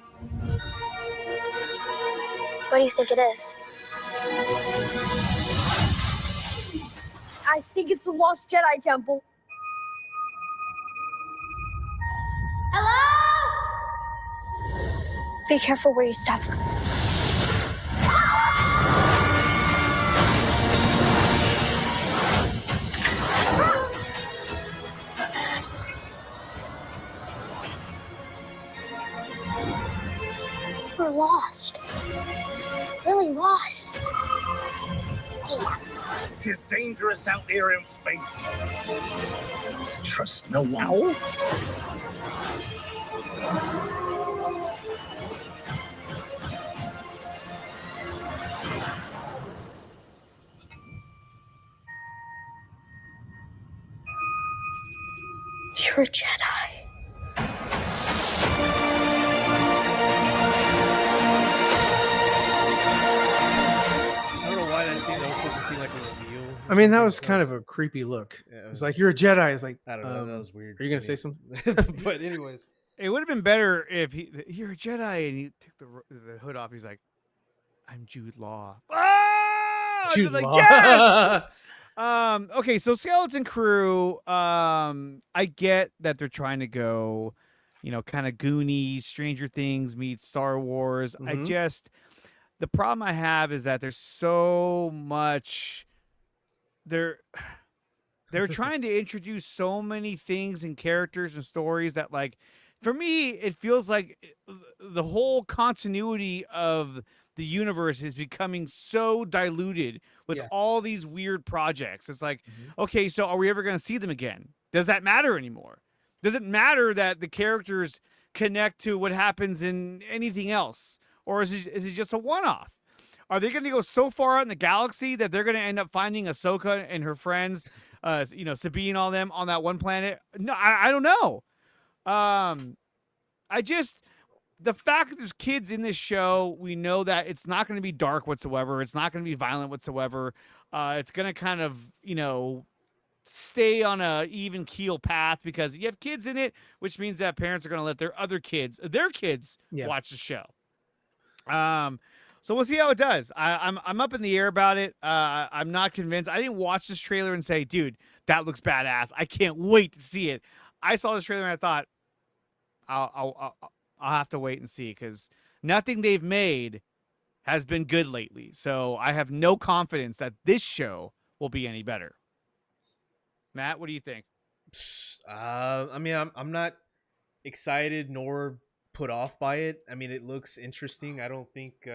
What do you think it is? I think it's a lost Jedi temple. Hello? Be careful where you step. We're lost. Really lost. It is dangerous out there in space. Trust no one. You're a Jedi. I don't know why that scene. That was supposed to seem like a reveal. I mean, that was kind of a creepy look. Yeah, It was like, you're a Jedi. It's like, I don't know. That was weird. Are you gonna say something? But anyways, It would have been better if you're a Jedi and he took the hood off. He's like, I'm Jude Law. Ah! Jude Like, Law. yes. Okay, so Skeleton Crew. I get that they're trying to go, kind of Goonies, Stranger Things meets Star Wars. Mhm. The problem I have is that there's so much. They're trying to introduce so many things and characters and stories that, like, for me, it feels like the whole continuity of the universe is becoming so diluted with Yeah. all these weird projects. It's like, okay, so are we ever going to see them again? Does that matter anymore? Does it matter that the characters connect to what happens in anything else? Or is it just a one-off? Are they going to go so far out in the galaxy that they're going to end up finding Ahsoka and her friends, Sabine, all them on that one planet? No, I don't know. The fact that there's kids in this show, we know that it's not going to be dark whatsoever. It's not going to be violent whatsoever. It's going to kind of, stay on a even keel path because you have kids in it, which means that parents are going to let their kids watch the show. So we'll see how it does. I'm up in the air about it. I'm not convinced. I didn't watch this trailer and say, dude, that looks badass. I can't wait to see it. I saw this trailer and I thought, I'll have to wait and see because nothing they've made has been good lately. So I have no confidence that this show will be any better. Matt, what do you think? I mean, I'm not excited nor put off by it. I mean, it looks interesting. I don't think.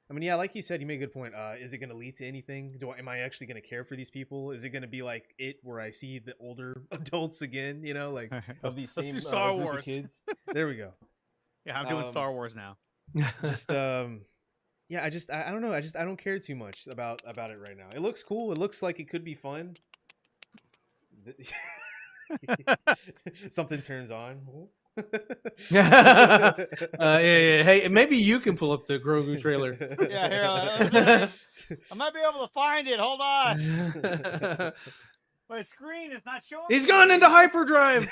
I mean, yeah, like you said, you made a good point. Is it going to lead to anything? Am I actually going to care for these people? Is it going to be like it, where I see the older adults again? Like of these Let's same do Star group Wars of kids. There we go. Yeah, I'm doing Star Wars now. Just yeah, I don't know. I don't care too much about it right now. It looks cool. It looks like it could be fun. Something turns on. Yeah. Hey, maybe you can pull up the Grogu trailer. Yeah, here. I might be able to find it. Hold on. My screen is not showing. He's gone into hyperdrive.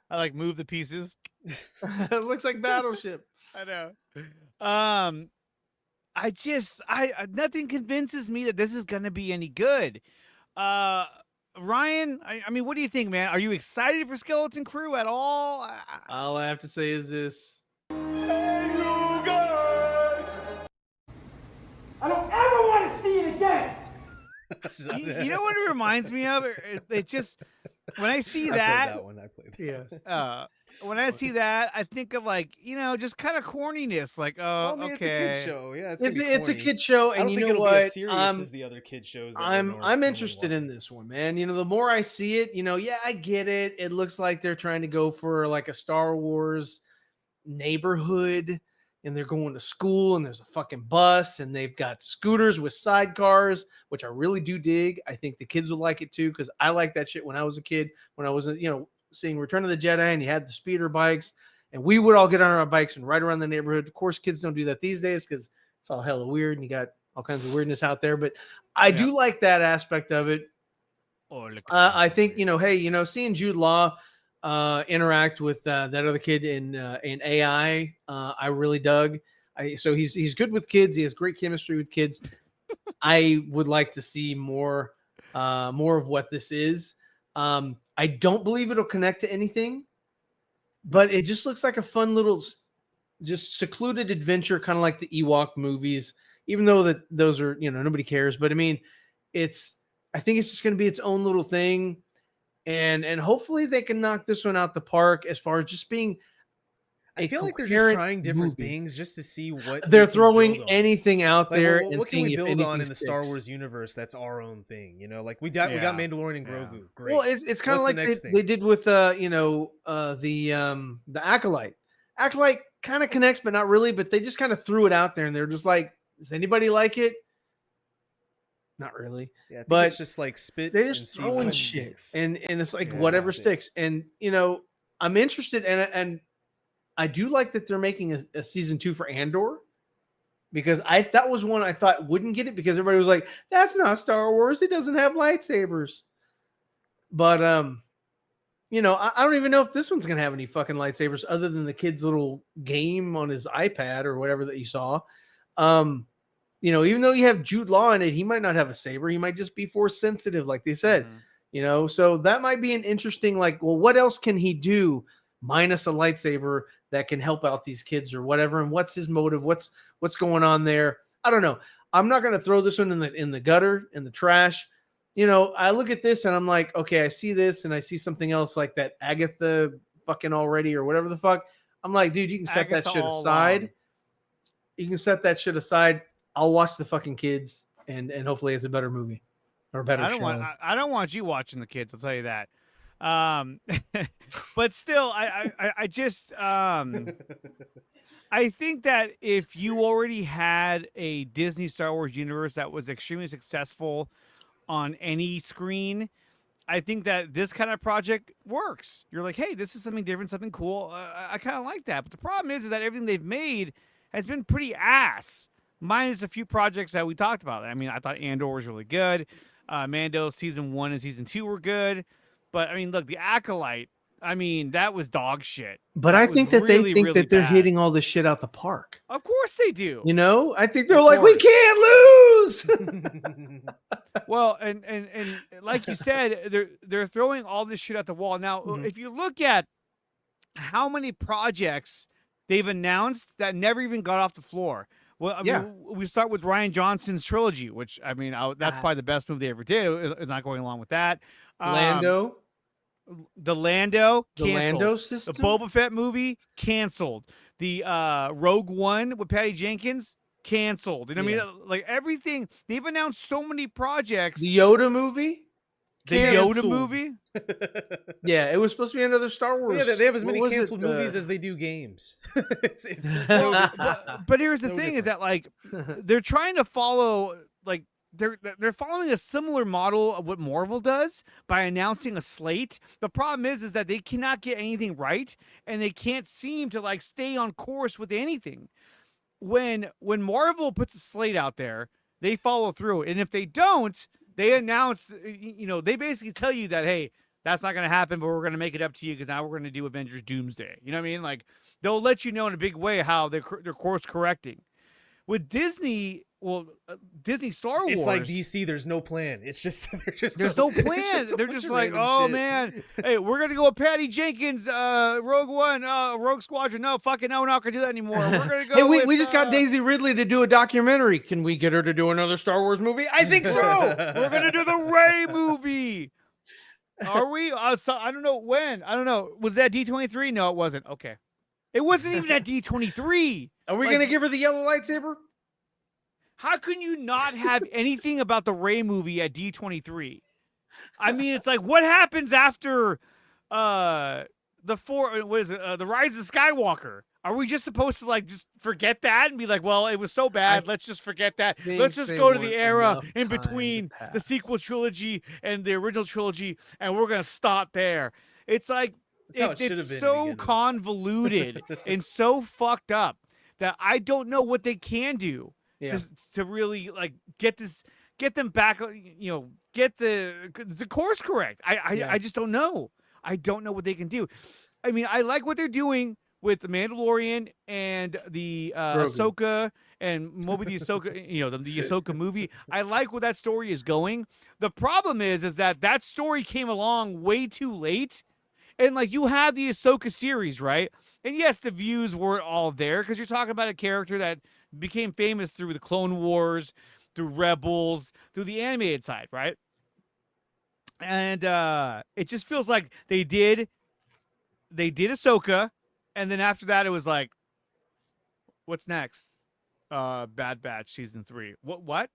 I like move the pieces. It looks like Battleship. I know. I nothing convinces me that this is gonna be any good. Ryan, I mean, what do you think, man? Are you excited for Skeleton Crew at all? All I have to say is this. I don't ever want to see it again. You know what it reminds me of? It just when I see that, I played that. Yes. When I see that, I think of just kind of corniness. Like, Oh man, okay, it's a kid show. Yeah, It's a kid show, and you know it'll what? Be as serious as the other kid shows. I'm interested in this one, man. The more I see it, yeah, I get it. It looks like they're trying to go for like a Star Wars neighborhood, and they're going to school, and there's a fucking bus, and they've got scooters with sidecars, which I really do dig. I think the kids will like it too, because I like that shit when I was a kid, when I was, seeing Return of the Jedi, and you had the speeder bikes, and we would all get on our bikes and ride around the neighborhood. Of course, kids don't do that these days because It's all hella weird, and you got all kinds of weirdness out there. But I do like that aspect of it. I think hey, seeing Jude Law interact with that other kid in AI, I really dug. So he's good with kids. He has great chemistry with kids. I would like to see more of what this is. I don't believe it'll connect to anything, but it just looks like a fun little, just secluded adventure, kind of like the Ewok movies. Even though that those are nobody cares, but I mean, I think it's just going to be its own little thing, and hopefully they can knock this one out the park as far as just being. I feel like they're just trying different things just to see what they're throwing anything out there. What can we build on in the Star Wars universe that's our own thing? Like we got Mandalorian and Grogu. Great. Well, it's kind of like they did with the Acolyte. Acolyte kind of connects, but not really. But they just kind of threw it out there, and they're just like, "Does anybody like it?" Not really. Yeah, but it's just like spit. They just throwing shit, and it's like whatever sticks. And I'm interested, and I do like that they're making a season 2 for Andor, because that was one I thought wouldn't get it, because everybody was like, "That's not Star Wars. It doesn't have lightsabers." But I don't even know if this one's gonna have any fucking lightsabers other than the kid's little game on his iPad or whatever that you saw. Even though you have Jude Law in it, he might not have a saber. He might just be force sensitive, like they said. So that might be an interesting, what else can he do minus a lightsaber that can help out these kids or whatever? And what's his motive? What's going on there? I don't know. I'm not going to throw this one in the gutter, in the trash. I look at this and I'm like, okay, I see this and I see something else like that Agatha fucking already or whatever the fuck. I'm like, dude, you can set that shit aside. You can set that shit aside. I'll watch the fucking kids, and hopefully it's a better movie or a better show. I don't want you watching the kids. I'll tell you that. But still, I just I think that if you already had a Disney Star Wars universe that was extremely successful on any screen, I think that this kind of project works. You're like, hey, this is something different, something cool. I kind of like that. But the problem is that everything they've made has been pretty ass. Minus a few projects that we talked about. I mean, I thought Andor was really good. Mando season 1 and season 2 were good. But I mean, look, the Acolyte, I mean, that was dog shit. But I think that they think that they're hitting all this shit out the park. Of course they do. I think they're like, we can't lose. Well, and like you said, they're throwing all this shit at the wall. Now, if you look at how many projects they've announced that never even got off the floor. Well, I mean, we start with Rian Johnson's trilogy, which, I mean, that's probably the best movie they ever did. It's not going along with that. Lando. The Lando system? The Boba Fett movie, canceled. The Rogue One with Patty Jenkins, canceled. I mean, like everything. They've announced so many projects. The Yoda movie? Yoda movie? Yeah, it was supposed to be another Star Wars. Yeah, they have as many canceled movies as they do games. But here's the thing: is that like they're trying to follow they're following a similar model of what Marvel does by announcing a slate. The problem is that they cannot get anything right, and they can't seem to stay on course with anything. When Marvel puts a slate out there, they follow through, and if they don't, they announce, they basically tell you that, hey, that's not going to happen, but we're going to make it up to you because now we're going to do Avengers Doomsday. You know what I mean? Like, they'll let you know in a big way how they're course correcting. With Disney, Disney Star Wars. It's like DC, there's no plan. It's just, there's no plan. They're just like, oh, man, hey, we're going to go with Patty Jenkins, Rogue One, Rogue Squadron. No, fucking no, we're not going to do that anymore. We're going to go hey, we just got Daisy Ridley to do a documentary. Can we get her to do another Star Wars movie? I think so. We're going to do the Rey movie. Are we? So, I don't know when. I don't know. Was that D23? No, it wasn't. Okay. It wasn't even at D23. Are we going to give her the yellow lightsaber? How can you not have anything about the Rey movie at D23? I mean, it's like, what happens after the Rise of Skywalker? Are we just supposed to just forget that and be like, well, it was so bad, let's just forget that. Let's just go to the era in between the sequel trilogy and the original trilogy, and we're going to stop there. It's like, it's so convoluted and so fucked up that I don't know what they can do. to really like get them back, get the course correct. I just don't know. I don't know what they can do. I mean, I like what they're doing with the Mandalorian and the Ahsoka and Moby the Ahsoka, the Ahsoka movie. I like where that story is going. The problem is that story came along way too late. And like you have the Ahsoka series, right? And yes, the views weren't all there because you're talking about a character that became famous through the Clone Wars, through Rebels, through the animated side, right? And it just feels like they did Ahsoka, and then after that it was like, what's next? Bad Batch season 3. What?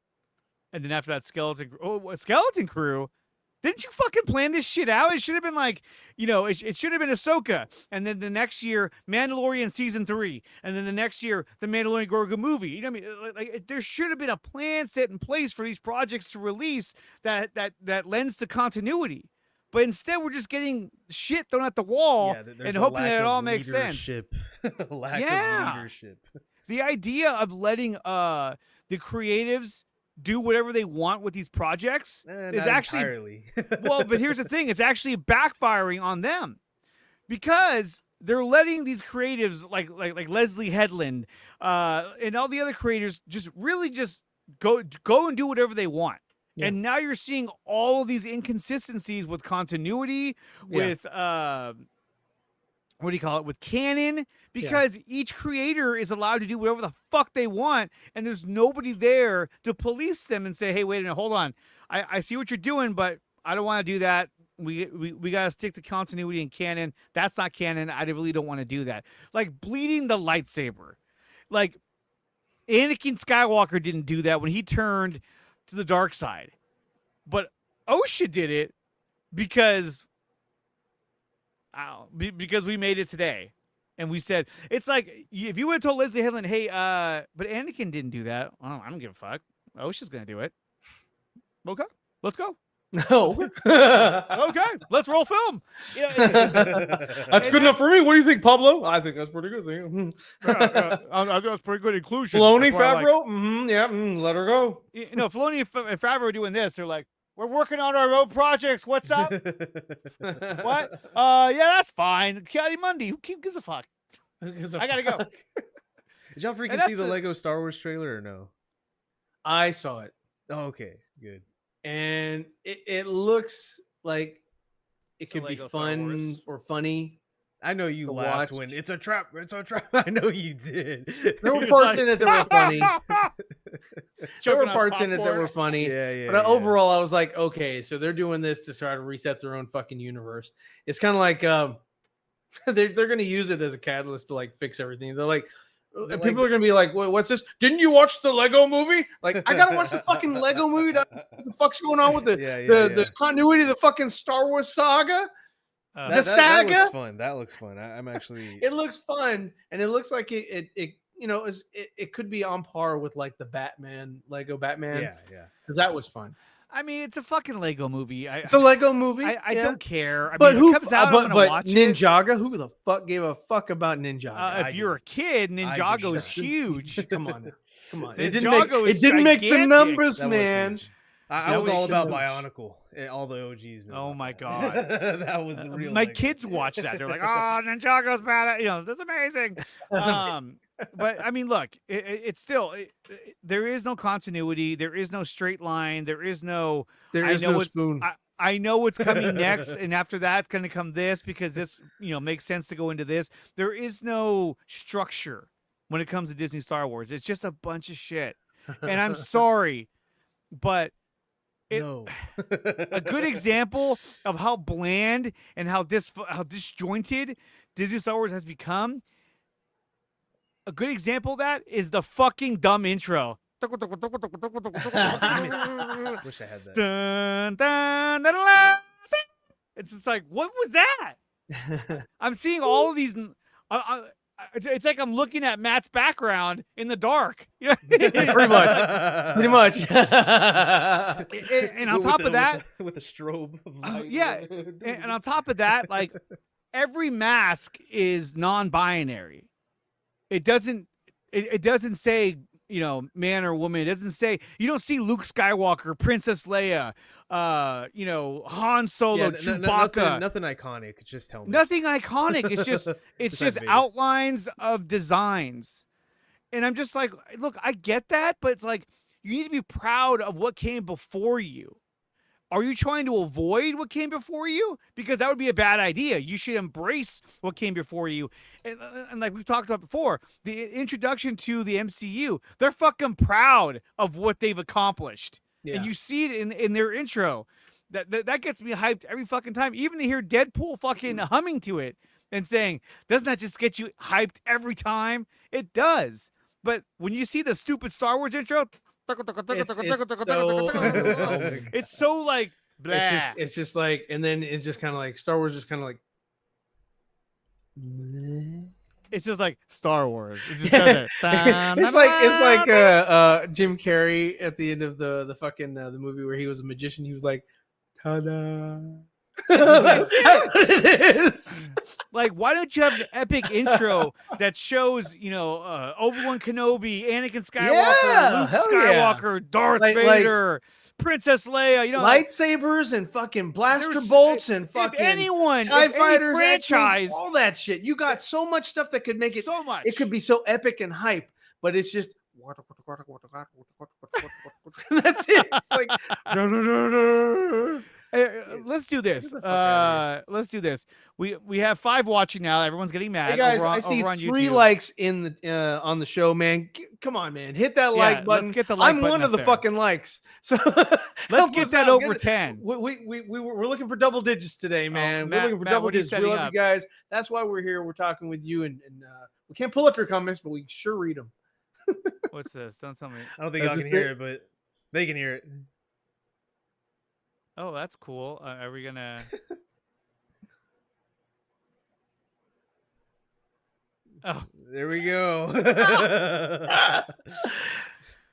And then after that, Skeleton Crew. Didn't you fucking plan this shit out? It should have been like, it should have been Ahsoka. And then the next year, Mandalorian season 3. And then the next year, the Mandalorian Grogu movie. You know what I mean? Like there should have been a plan set in place for these projects to release that lends to continuity. But instead, we're just getting shit thrown at the wall and hoping that it all makes sense. Lack of leadership. The idea of letting the creatives do whatever they want with these projects is actually entirely. well, but here's the thing: it's actually backfiring on them because they're letting these creatives like Leslie Headland and all the other creators just go and do whatever they want. Yeah. And now you're seeing all of these inconsistencies with continuity, with what do you call it? With canon, because each creator is allowed to do whatever the fuck they want, and there's nobody there to police them and say, "Hey, wait a minute, hold on. I see what you're doing, but I don't want to do that. We got to stick to continuity and canon. That's not canon. I really don't want to do that." Like bleeding the lightsaber. Like Anakin Skywalker didn't do that when he turned to the dark side. But OSHA did it because we made it today. And we said, it's like, if you would have told Leslie Headland, hey, but Anakin didn't do that. Well, I don't give a fuck. OSHA's going to do it. Okay, let's go. No. Okay, let's roll film. That's good enough for me. What do you think, Pablo? I think that's pretty good. I think that's pretty good inclusion. Filoni, Favreau? Let her go. Filoni and Favreau are doing this. They're like, we're working on our own projects. What's up? What? Yeah, that's fine. Kelly Mundy, who gives a fuck? I gotta go. Did y'all freaking see the Lego Star Wars trailer or no? I saw it. Oh, okay, good. And it looks like it could be fun or funny. I know you laughed when it's a trap. It's a trap. I know you did. There were parts in it that were funny. There were parts in it that were funny. But overall, I was like, okay, so they're doing this to try to reset their own fucking universe. It's kind of like they're going to use it as a catalyst to like fix everything. They're like, people are going to be like, wait, what's this? Didn't you watch the Lego movie? Like, I got to watch the fucking Lego movie. What the fuck's going on with the continuity of the fucking Star Wars saga? The saga. That looks fun. That looks fun. I'm actually. It looks fun, and it looks like it could be on par with like the Lego Batman. Yeah. Because that was fun. I mean, it's a fucking Lego movie. It's a Lego movie. I don't care. But who comes out? I'm gonna watch Ninjago? Who the fuck gave a fuck about Ninjago? If you're a kid, Ninjago is huge. Come on. It didn't make the numbers, man. I was all about Bionicle. All the OGs know. Oh my god, that was the real. My kids watch that. They're like, "Oh, Ninjago's bad." That's amazing. But I mean, look, it's still there is no continuity. There is no straight line. There is no spoon. I know what's coming next, and after that, it's going to come this because this makes sense to go into this. There is no structure when it comes to Disney Star Wars. It's just a bunch of shit, and I'm sorry, but. A good example of how bland and how disjointed Disney Star Wars has become. A good example of that is the fucking dumb intro. Wish I had that. Dun, dun, dun, dun, dun. It's just like, what was that? I'm seeing all of these. It's like I'm looking at Matt's background in the dark. Pretty much. And on top of that, with a strobe of light. and on top of that, like every mask is non-binary. It doesn't say man or woman. It doesn't say, you don't see Luke Skywalker, Princess Leia, Han Solo, Chewbacca. Nothing iconic. Just helmets. Nothing iconic. It's just Vader. outlines of designs. And I'm just like, look, I get that, but it's like, you need to be proud of what came before you. Are you trying to avoid what came before you? Because that would be a bad idea. You should embrace what came before you. And like we've talked about before, the introduction to the MCU, they're fucking proud of what they've accomplished. Yeah. And you see it in their intro. That gets me hyped every fucking time. Even to hear Deadpool fucking humming to it and saying, doesn't that just get you hyped every time? It does. But when you see the stupid Star Wars intro, it's so like blah. It's just like, and then it's just kind of like Star Wars, just kind of like. It's just like Star Wars. It just does it. It's like Jim Carrey at the end of the fucking the movie where he was a magician. He was like, "Ta-da!" That's what it is. Like, why don't you have an epic intro that shows, Obi-Wan Kenobi, Anakin Skywalker, Luke Skywalker, Darth Vader, Princess Leia, lightsabers and fucking blaster bolts and fucking TIE fighters, franchise, all that shit. You got so much stuff that could make it so much. It could be so epic and hype, but it's just that's it. It's like let's do this. Let's do this. We have 5 watching now. Everyone's getting mad. Hey guys, I see 3 YouTube. likes in the on the show, man. Come on, man. Hit that like button. Let's get the like I'm button one of the there. fucking likes. So let's get that over 10. We're looking for double digits today, man. Matt, we're looking for Matt, double what are you digits. We love setting you guys. That's why we're here. We're talking with you, and we can't pull up your comments, but we sure read them. What's this? Don't tell me. I don't think y'all can hear it, but they can hear it. Oh, that's cool. Are we gonna? Oh, there we go.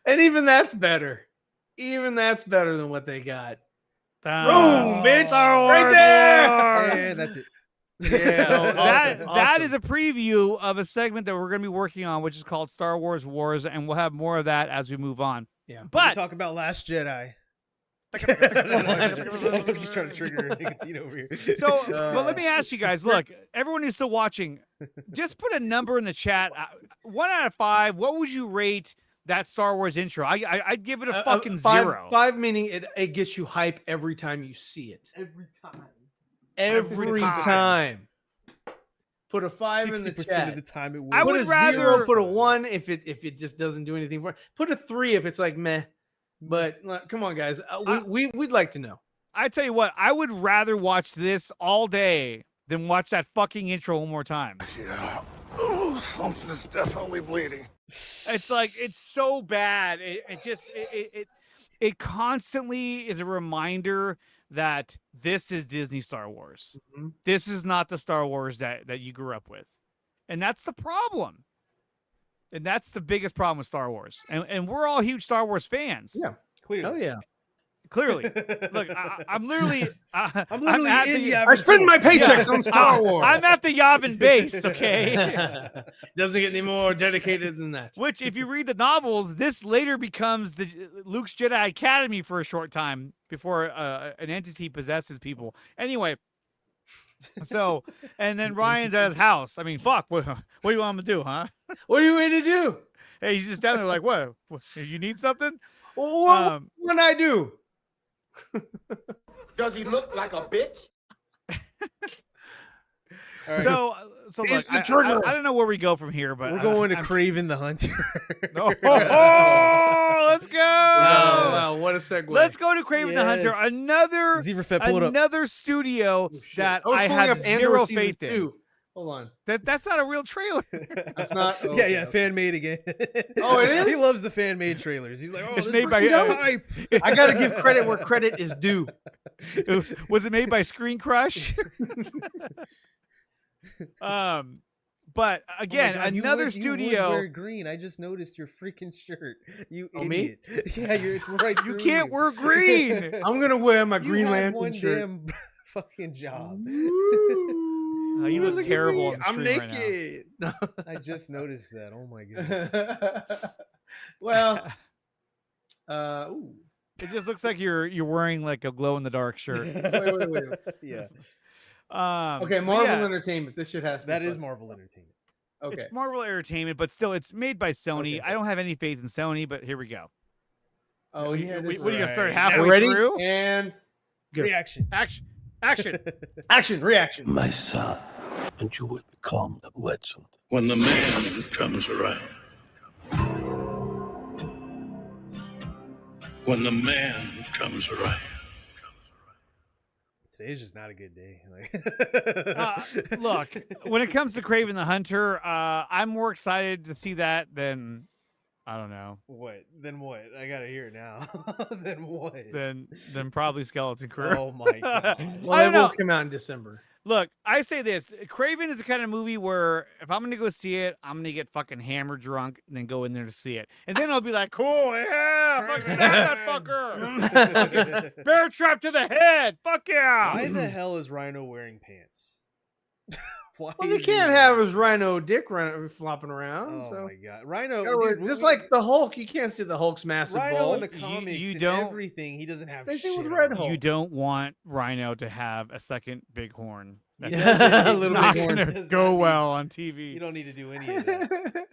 And even that's better. Even that's better than what they got. Boom, bitch! Right there. Yeah, that's it. Yeah, so that awesome. is a preview of a segment that we're going to be working on, which is called Star Wars Wars, and we'll have more of that as we move on. Yeah, but talk about Last Jedi. I'm just trying to trigger nicotine over here. So, but let me ask you guys. Look, everyone who's still watching, just put a number in the chat. 1 out of 5. What would you rate that Star Wars intro? I'd give it a fucking 0. 5 meaning it gets you hype every time you see it. Every time. Put a 5 in the chat. Of the time it I would rather 0, put a 1 if it just doesn't do anything for it. Put a 3 if it's like meh. But come on, guys, we'd like to know. I tell you what, I would rather watch this all day than watch that fucking intro one more time. Yeah, something is definitely bleeding. It's like it's so bad. It constantly is a reminder that this is Disney Star Wars. Mm-hmm. This is not the Star Wars that you grew up with, and that's the problem. And that's the biggest problem with Star Wars. And we're all huge Star Wars fans. Yeah, clearly. Oh yeah, clearly. Look, I'm literally I spend my paychecks on Star Wars. I'm at the Yavin base, okay? Doesn't get any more dedicated than that. Which, if you read the novels, this later becomes Luke's Jedi Academy for a short time before an entity possesses people. Anyway. So, and then Ryan's at his house. I mean, fuck. What do you want him to do, huh? What are you going to do? Hey, he's just down there like, what? You need something? What can I do? Does he look like a bitch? Right. So look, I don't know where we go from here, but we're going to Kraven the Hunter. Let's go! Wow, what a segue! Let's go to Kraven the Hunter. Another studio that I have zero faith in. Hold on, that's not a real trailer. That's not. Oh, yeah, fan made again. Oh, it is. He loves the fan made trailers. He's like, oh, it's made by. Hype. I got to give credit where credit is due. Was it made by Screen Crush? But again, another studio. You would wear green. I just noticed your freaking shirt. You idiot. Me? Yeah, it's right. You can't wear green. I'm gonna wear my Green Lantern shirt. Damn fucking job. You look terrible on the I'm screen naked. Right now. I just noticed that. Oh my goodness. Well, ooh. It just looks like you're wearing like a glow in the dark shirt. Wait. Yeah. Okay, but Marvel yeah, Entertainment. This should have to be That is fun. Marvel Entertainment. Okay. it's Marvel Entertainment, but still, it's made by Sony. Okay. I don't have any faith in Sony, but here we go. Oh, yeah. What are you gonna start Right. halfway Ready? through? And go. Reaction. Action! Action, reaction. My son, and you will become the legend when the man comes around. When the man comes around. Today's just not a good day. Look, when it comes to Kraven the Hunter, I'm more excited to see that than I don't know. What? Then what? I gotta hear it now. Then what? Than probably Skeleton Crew. Oh my god. Well, it will come out in December. Look, I say this: Kraven is the kind of movie where if I'm going to go see it, I'm going to get fucking hammered drunk and then go in there to see it, and then I'll be like, "Cool, yeah, fucking that fucker, bear trap to the head, fuck yeah!" Why the hell is Rhino wearing pants? Why Well, they is can't he- have his Rhino dick flopping around. Oh so. my god, Rhino! Gotta wear- dude, just like the Hulk, you can't see the Hulk's massive Rhino ball. in the comics, you and don't- everything. He doesn't have Same thing shit with on. Red Hulk. You don't want Rhino to have a second big horn. That's Yeah, a it's little not big horn. going to Does go not need- well on TV. You don't need to do any of that.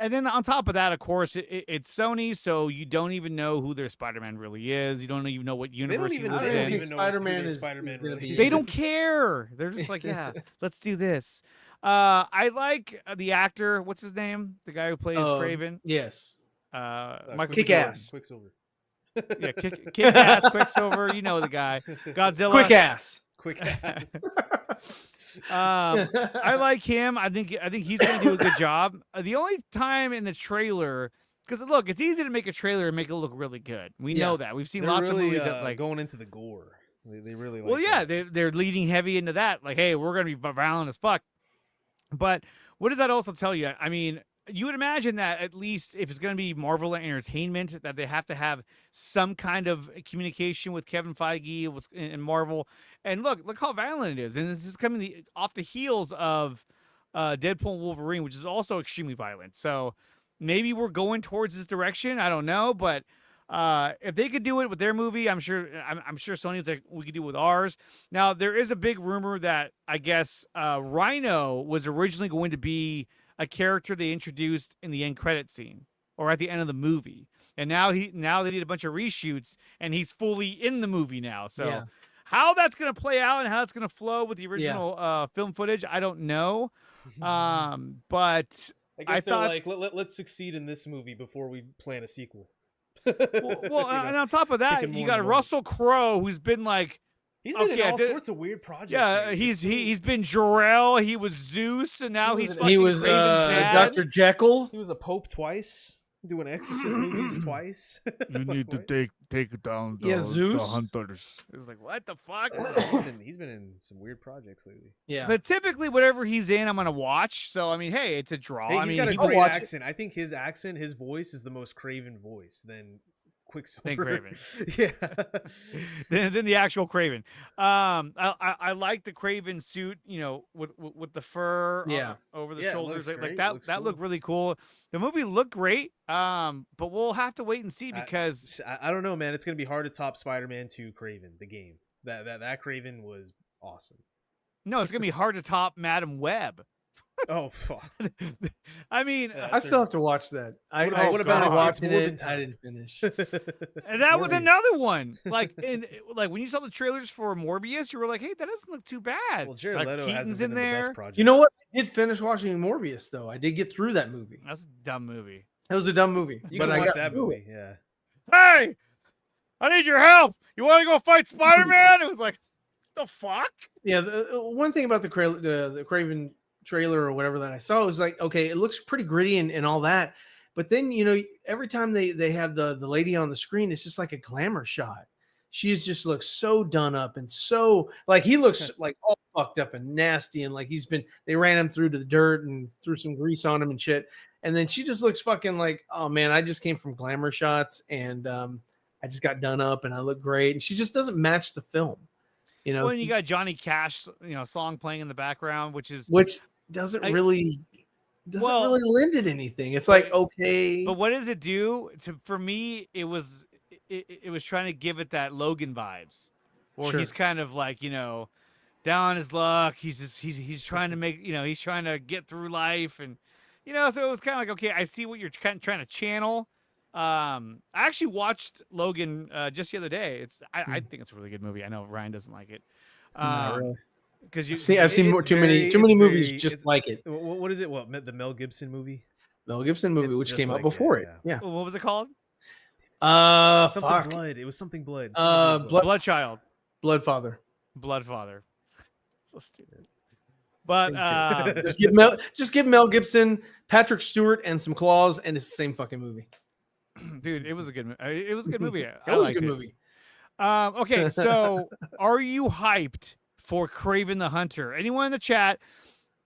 And then on top of that, of course, it's Sony, so you don't even know who their Spider-Man really is. You don't even know what universe he even- lives they don't in. even know who Spider-Man their is Spider-Man gonna really be- They don't care. They're just like, yeah, let's do this. I like the actor. What's his name? The guy who plays Kraven. Yes. Michael Kick-Ass. Quicksilver. Yeah, kick ass Quicksilver. You know the guy. Godzilla. Quick ass. Quick ass. I like him. I think he's going to do a good job. The only time in the trailer, because look, it's easy to make a trailer and make it look really good. We know that. We've seen They're lots really, of movies that like going into the gore. They really like well, yeah, that. they're leading heavy into that. Like, hey, we're going to be violent as fuck. But what does that also tell you? I mean, you would imagine that at least if it's going to be Marvel Entertainment, that they have to have some kind of communication with Kevin Feige and Marvel. And look how violent it is. And this is coming off the heels of Deadpool and Wolverine, which is also extremely violent. So maybe we're going towards this direction. I don't know, but if they could do it with their movie, I'm sure Sony's like, we could do it with ours. Now there is a big rumor that I guess Rhino was originally going to be a character they introduced in the end credit scene or at the end of the movie, and now they need a bunch of reshoots, and he's fully in the movie now. So how that's gonna play out and how it's gonna flow with the original film footage, I don't know. But I guess I they're thought, like, let's succeed in this movie before we plan a sequel. well, and on top of that, you got Russell Crowe, who's been like, he's been in all sorts of weird projects. yeah, lately. he's been Jor-El, he was Zeus, and now he's He was Dr. Jekyll. He was a pope twice, doing Exorcist movies twice. You need to take down Zeus. hunters. It was like, what the fuck? he's been in some weird projects lately. Yeah. But typically, whatever he's in, I'm gonna watch. So I mean, hey, it's a draw. Hey, I he's mean, got a he great was- accent. I think his accent, his voice, is the most Craven voice than Quicksilver. Than Kraven. Yeah. than the actual Kraven. I like the Kraven suit, you know, with the fur over the Yeah, it shoulders. looks Like great. that Looks that cool. looked really cool. The movie looked great. But we'll have to wait and see because I don't know, man. It's gonna be hard to top Spider-Man 2 Kraven, the game. That Kraven was awesome. no, it's gonna be hard to top Madam Web. Oh fuck. I mean, I still have to watch that. I What about started it's watching Morbid it. time? I didn't finish. and that was Morbius. another one. Like when you saw the trailers for Morbius, you were like, "Hey, that doesn't look too bad." Well, Jared like, Leto Keaton's hasn't been in the there. best project. You know what? I did finish watching Morbius though. I did get through that movie. That's a dumb movie. It was a dumb movie, You but can I watch got that through movie. it. Yeah. Hey, I need your help. You want to go fight Spider-Man? It was like, the fuck? Yeah, the one thing about the Kraven trailer or whatever that I saw was like, okay, it looks pretty gritty and all that, but then every time they have the lady on the screen, it's just like a glamour shot. She's just looks so done up and so like he looks like all fucked up and nasty and like they ran him through to the dirt and threw some grease on him and shit, and then she just looks fucking like, oh man, I just came from glamour shots and I just got done up and I look great, and she just doesn't match the film. Well, and you got Johnny Cash, song playing in the background, which doesn't really doesn't really lend it anything. It's like, okay. But what does it do? For me, it was trying to give it that Logan vibes, where Sure. he's kind of like, down on his luck. He's trying to make, he's trying to get through life, and so it was kind of like, okay, I see what you're kind of trying to channel. I actually watched Logan just the other day. I think it's a really good movie. I know Ryan doesn't like it. Not really. Because I've seen too many movies just like it. What is it? What, the Mel Gibson movie? Mel Gibson movie, which came out before it. Yeah. What was it called? Something blood. It was something blood. Bloodchild. Bloodfather. Bloodfather. So stupid. But just give Mel Gibson, Patrick Stewart, and some claws, and it's the same fucking movie. Dude, it was a good movie. It was a good movie. It was a good movie. Okay, so are you hyped for Kraven the Hunter? Anyone in the chat?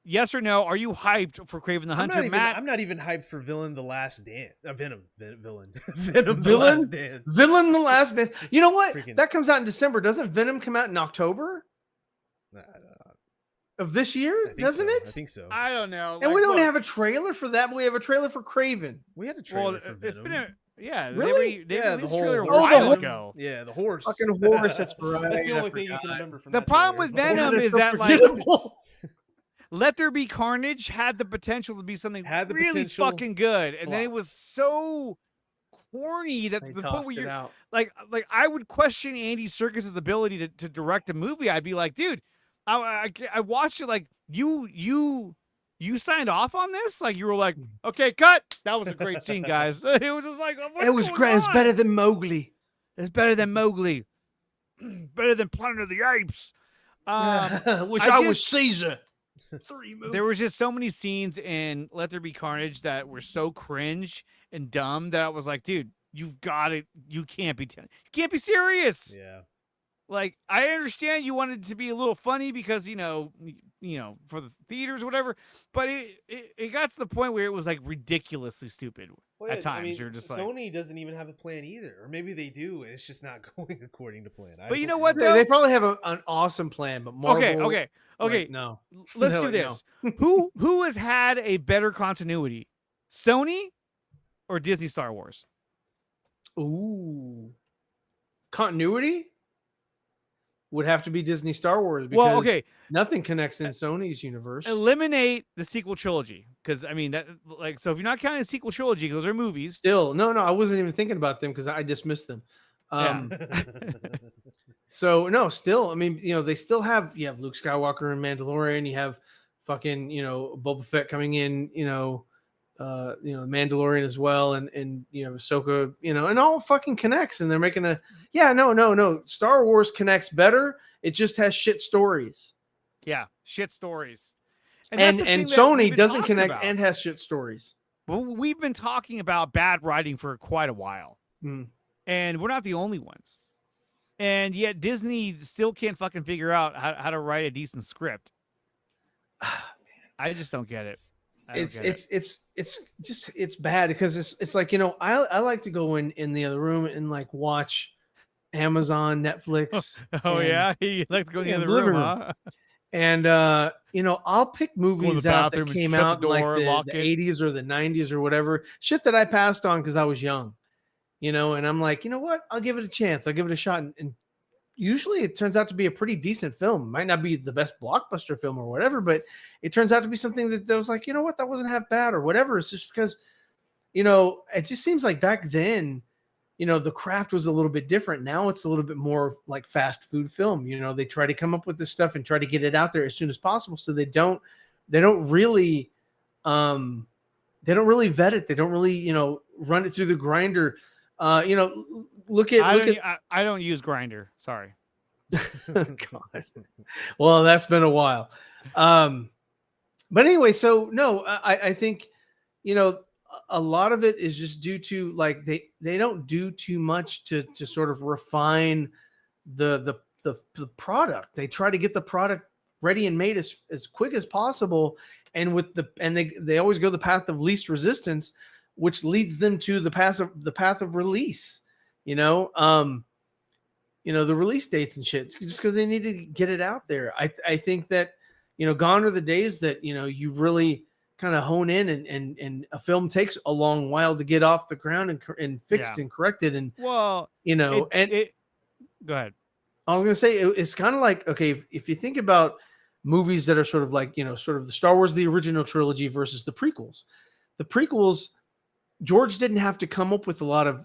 Yes or no? Are you hyped for Kraven the Hunter? Matt, I'm not even hyped for Villain the Last Dance. Venom. Venom the Last Dance. Villain the Last Dance. You know what? That comes out in December. Doesn't Venom come out in October? Of this year, doesn't it? I think so. I don't know. And we don't have a trailer for that. But we have a trailer for Kraven. We had a trailer for Venom. It's been really? They released a trailer a horse. while ago. Yeah, the horse. Fucking horse. That's right. That's the only thing you can remember from The that problem trailer. with Venom is that Let There Be Carnage had the potential to be something really fucking good, and then it was so corny that the point where you're like I would question Andy Serkis's ability to direct a movie. I'd be like, dude, I watched it. Like you signed off on this. Like you were like, okay, cut. That was a great scene, guys. It was just like, it was great. It's better than Mowgli. It's better than Mowgli. Better than Planet of the Apes. Which I was Caesar. 3 movies. There was just so many scenes in Let There Be Carnage that were so cringe and dumb that I was like, dude, you've got it. You can't be serious. Yeah. Like, I understand you wanted it to be a little funny because, for the theaters or whatever, but it got to the point where it was like ridiculously stupid at times. I mean, You're just Sony doesn't even have a plan either, or maybe they do, and it's just not going according to plan. But you know what? They probably have an awesome plan, but Marvel. Okay. Like, no. Let's do this. Who has had a better continuity, Sony or Disney Star Wars? Ooh, continuity would have to be Disney Star Wars. Because nothing connects in Sony's universe. Eliminate the sequel trilogy, because I mean that, like, so if you're not counting the sequel trilogy, those are movies. Still, no, I wasn't even thinking about them because I dismissed them. So no, still, I mean, they still have Luke Skywalker and Mandalorian. You have fucking Boba Fett coming in. Mandalorian as well, and Ahsoka, and all fucking connects, and they're making no. Star Wars connects better. It just has shit stories. Yeah, shit stories. And Sony doesn't connect and has shit stories. Well, we've been talking about bad writing for quite a while, and we're not the only ones. And yet Disney still can't fucking figure out how to write a decent script. I just don't get it. It's bad because it's like, I like to go in the other room and like watch Amazon, Netflix. Yeah, you like to go in the other room, huh? And I'll pick movies out that came out in like the 80s or the 90s or whatever, shit that I passed on because I was young, and I'm like, you know what, I'll give it a chance, I'll give it a shot, and usually it turns out to be a pretty decent film. Might not be the best blockbuster film or whatever, but it turns out to be something that was like, you know what, that wasn't half bad or whatever. It's just because, it just seems like back then, the craft was a little bit different. Now it's a little bit more like fast food film. They try to come up with this stuff and try to get it out there as soon as possible. So they don't really vet it. They don't really, run it through the grinder. Look at I don't use Grindr. Sorry. God. Well, that's been a while. But anyway, so no, I think, a lot of it is just due to like, they don't do too much to sort of refine the product. They try to get the product ready and made as quick as possible. And they always go the path of least resistance, which leads them to the path of release, the release dates and shit, just because they need to get it out there. I think that, gone are the days that, you really kind of hone in, and a film takes a long while to get off the ground and fixed and corrected. And well, go ahead. I was gonna say it's kind of like, okay, if you think about movies that are sort of like, sort of the Star Wars, the original trilogy versus the prequels. The prequels, George didn't have to come up with a lot of,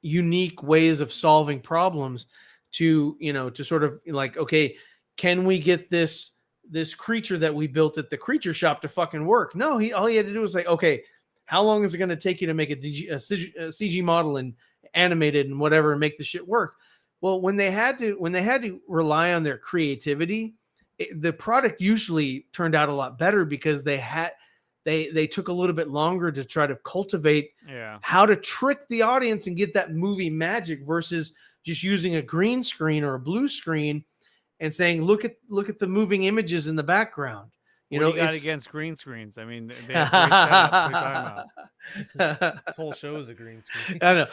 unique ways of solving problems to sort of like, okay, can we get this creature that we built at the creature shop to fucking work? No, all he had to do was like, okay, how long is it going to take you to make a CG model and animate it and whatever and make the shit work? Well, when they had to rely on their creativity, the product usually turned out a lot better because they took a little bit longer to try to cultivate how to trick the audience and get that movie magic versus just using a green screen or a blue screen and saying, look at the moving images in the background. What do you got against green screens? I mean, they have great setups. What are you talking about? This whole show is a green screen. I know,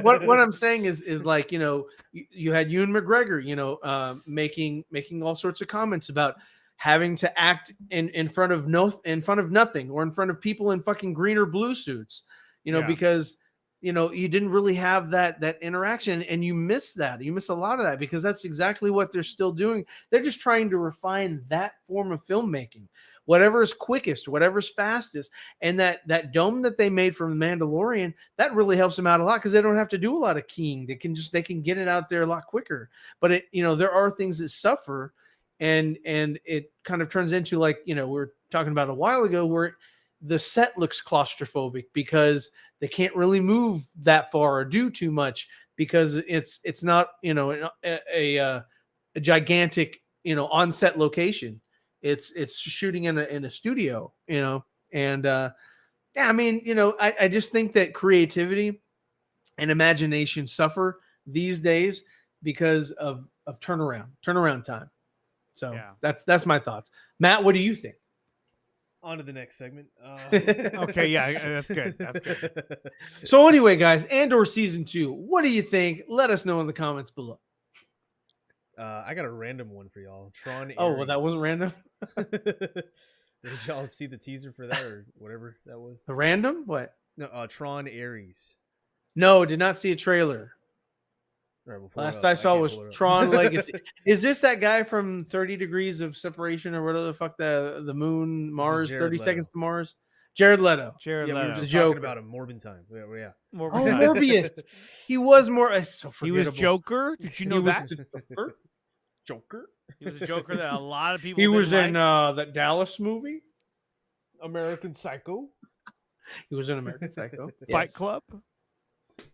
but what I'm saying is like, you had Ewan McGregor, making all sorts of comments about having to act in front of nothing or in front of people in fucking green or blue suits, because you didn't really have that interaction, and you miss that. You miss a lot of that because that's exactly what they're still doing. They're just trying to refine that form of filmmaking, whatever is quickest, whatever's fastest. And that dome that they made from The Mandalorian, that really helps them out a lot because they don't have to do a lot of keying. They can get it out there a lot quicker. But there are things that suffer, and it kind of turns into, like, we were talking about a while ago, where the set looks claustrophobic because they can't really move that far or do too much because it's not a gigantic on-set location. It's shooting in a studio, and I mean, I just think that creativity and imagination suffer these days because of turnaround time. So that's my thoughts. Matt, what do you think? On to the next segment. Okay, yeah, that's good. That's good. So anyway, guys, Andor Season 2, what do you think? Let us know in the comments below. I got a random one for y'all. Tron Ares. Oh, well, that wasn't random? Did y'all see the teaser for that or whatever that was? The random? What? No, Tron Ares. No, did not see a trailer. Right, Last I saw was Tron Legacy. Is this that guy from 30 Degrees of Separation or whatever the fuck, the moon, Mars, 30 Seconds to Mars? Jared Leto. Yeah, we were just talking about him. Morbin time. Yeah. Morbius. He was more. So he was Joker. Did you know that? Joker. He was a Joker that a lot of people. He was in that Dallas movie, American Psycho. He was in American Psycho. Fight Club.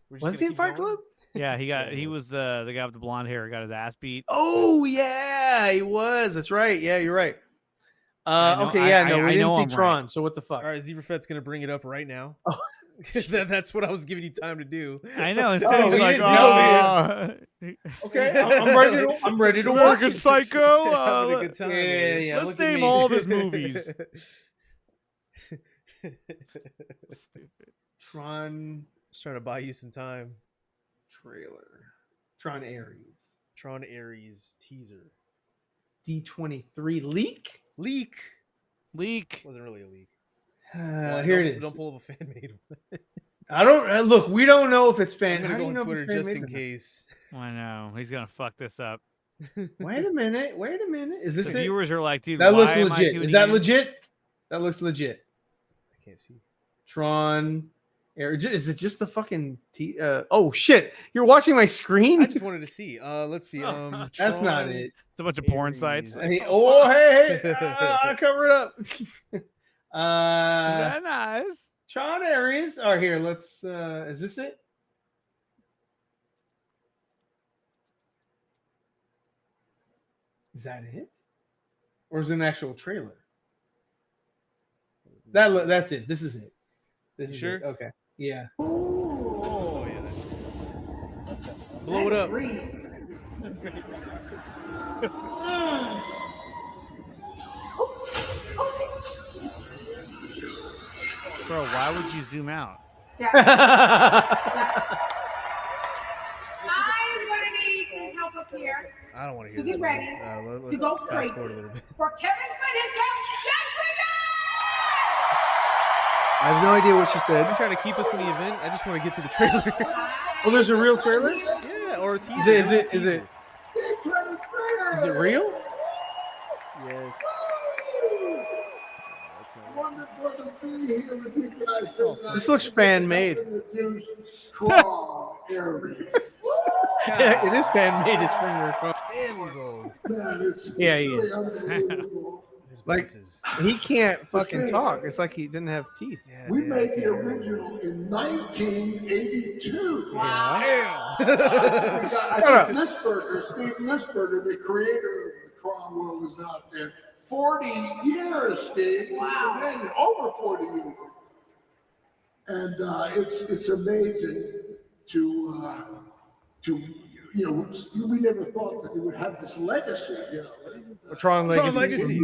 Was he in Fight Club? Yeah, he was the guy with the blonde hair who got his ass beat. Oh yeah, he was. That's right. Yeah, you're right. We didn't see Tron. Right. So what the fuck? All right, Zebrafet's gonna bring it up right now. Oh. That's what I was giving you time to do. I know. Instead he's like, oh, okay, I'm ready to watch American Psycho. Having a good time. Yeah. Let's name all of his movies. Stupid. Tron. Just trying to buy you some time. Trailer. Tron Ares teaser. D23 leak. Wasn't really a leak. Here it is. Don't pull up a fan made one. I don't look. We don't know if it's fan. I'm gonna go on Twitter just in case. I know he's gonna fuck this up. Wait a minute. Is this the viewers are like, dude, that looks legit. Is that legit? That looks legit. I can't see. Tron. Is it just the fucking oh shit! You're watching my screen. I just wanted to see. Let's see. That's not it. It's a bunch of porn sites. Hey! I cover it up. That's nice. Tron Ares. Oh, here. Let's. Is this it? Is that it? Or is it an actual trailer? That's it. This is it. This is sure? It. Okay. Yeah. Oh yeah, that's cool. Blow it up. Bro, why would you zoom out? Yeah. I'm going to need some help up here. I don't want to hear so this. Get ready let's to go fast crazy forward a little bit. for Kevin Clinton himself, Jeff Bridges! I have no idea what she said. I'm trying to keep us in the event. I just want to get to the trailer. Oh, there's a real trailer? Yeah, or a teaser. Is it real? Yes. Wonderful to be here with you guys. This looks fan-made. Yeah, it is fan-made. It's from your phone. Damn, he's old. Man, it's Yeah, he is. really unbelievable. His Like, voice is... he can't fucking talk. It's like he didn't have teeth. Yeah, We dude, made I the can't- original in 1982. Wow. Steve Lisberger, the creator of the Tron world, is out there. 40 years, Steve. Wow. Man, over 40 years. And it's amazing to we never thought that we would have this legacy, Tron Legacy.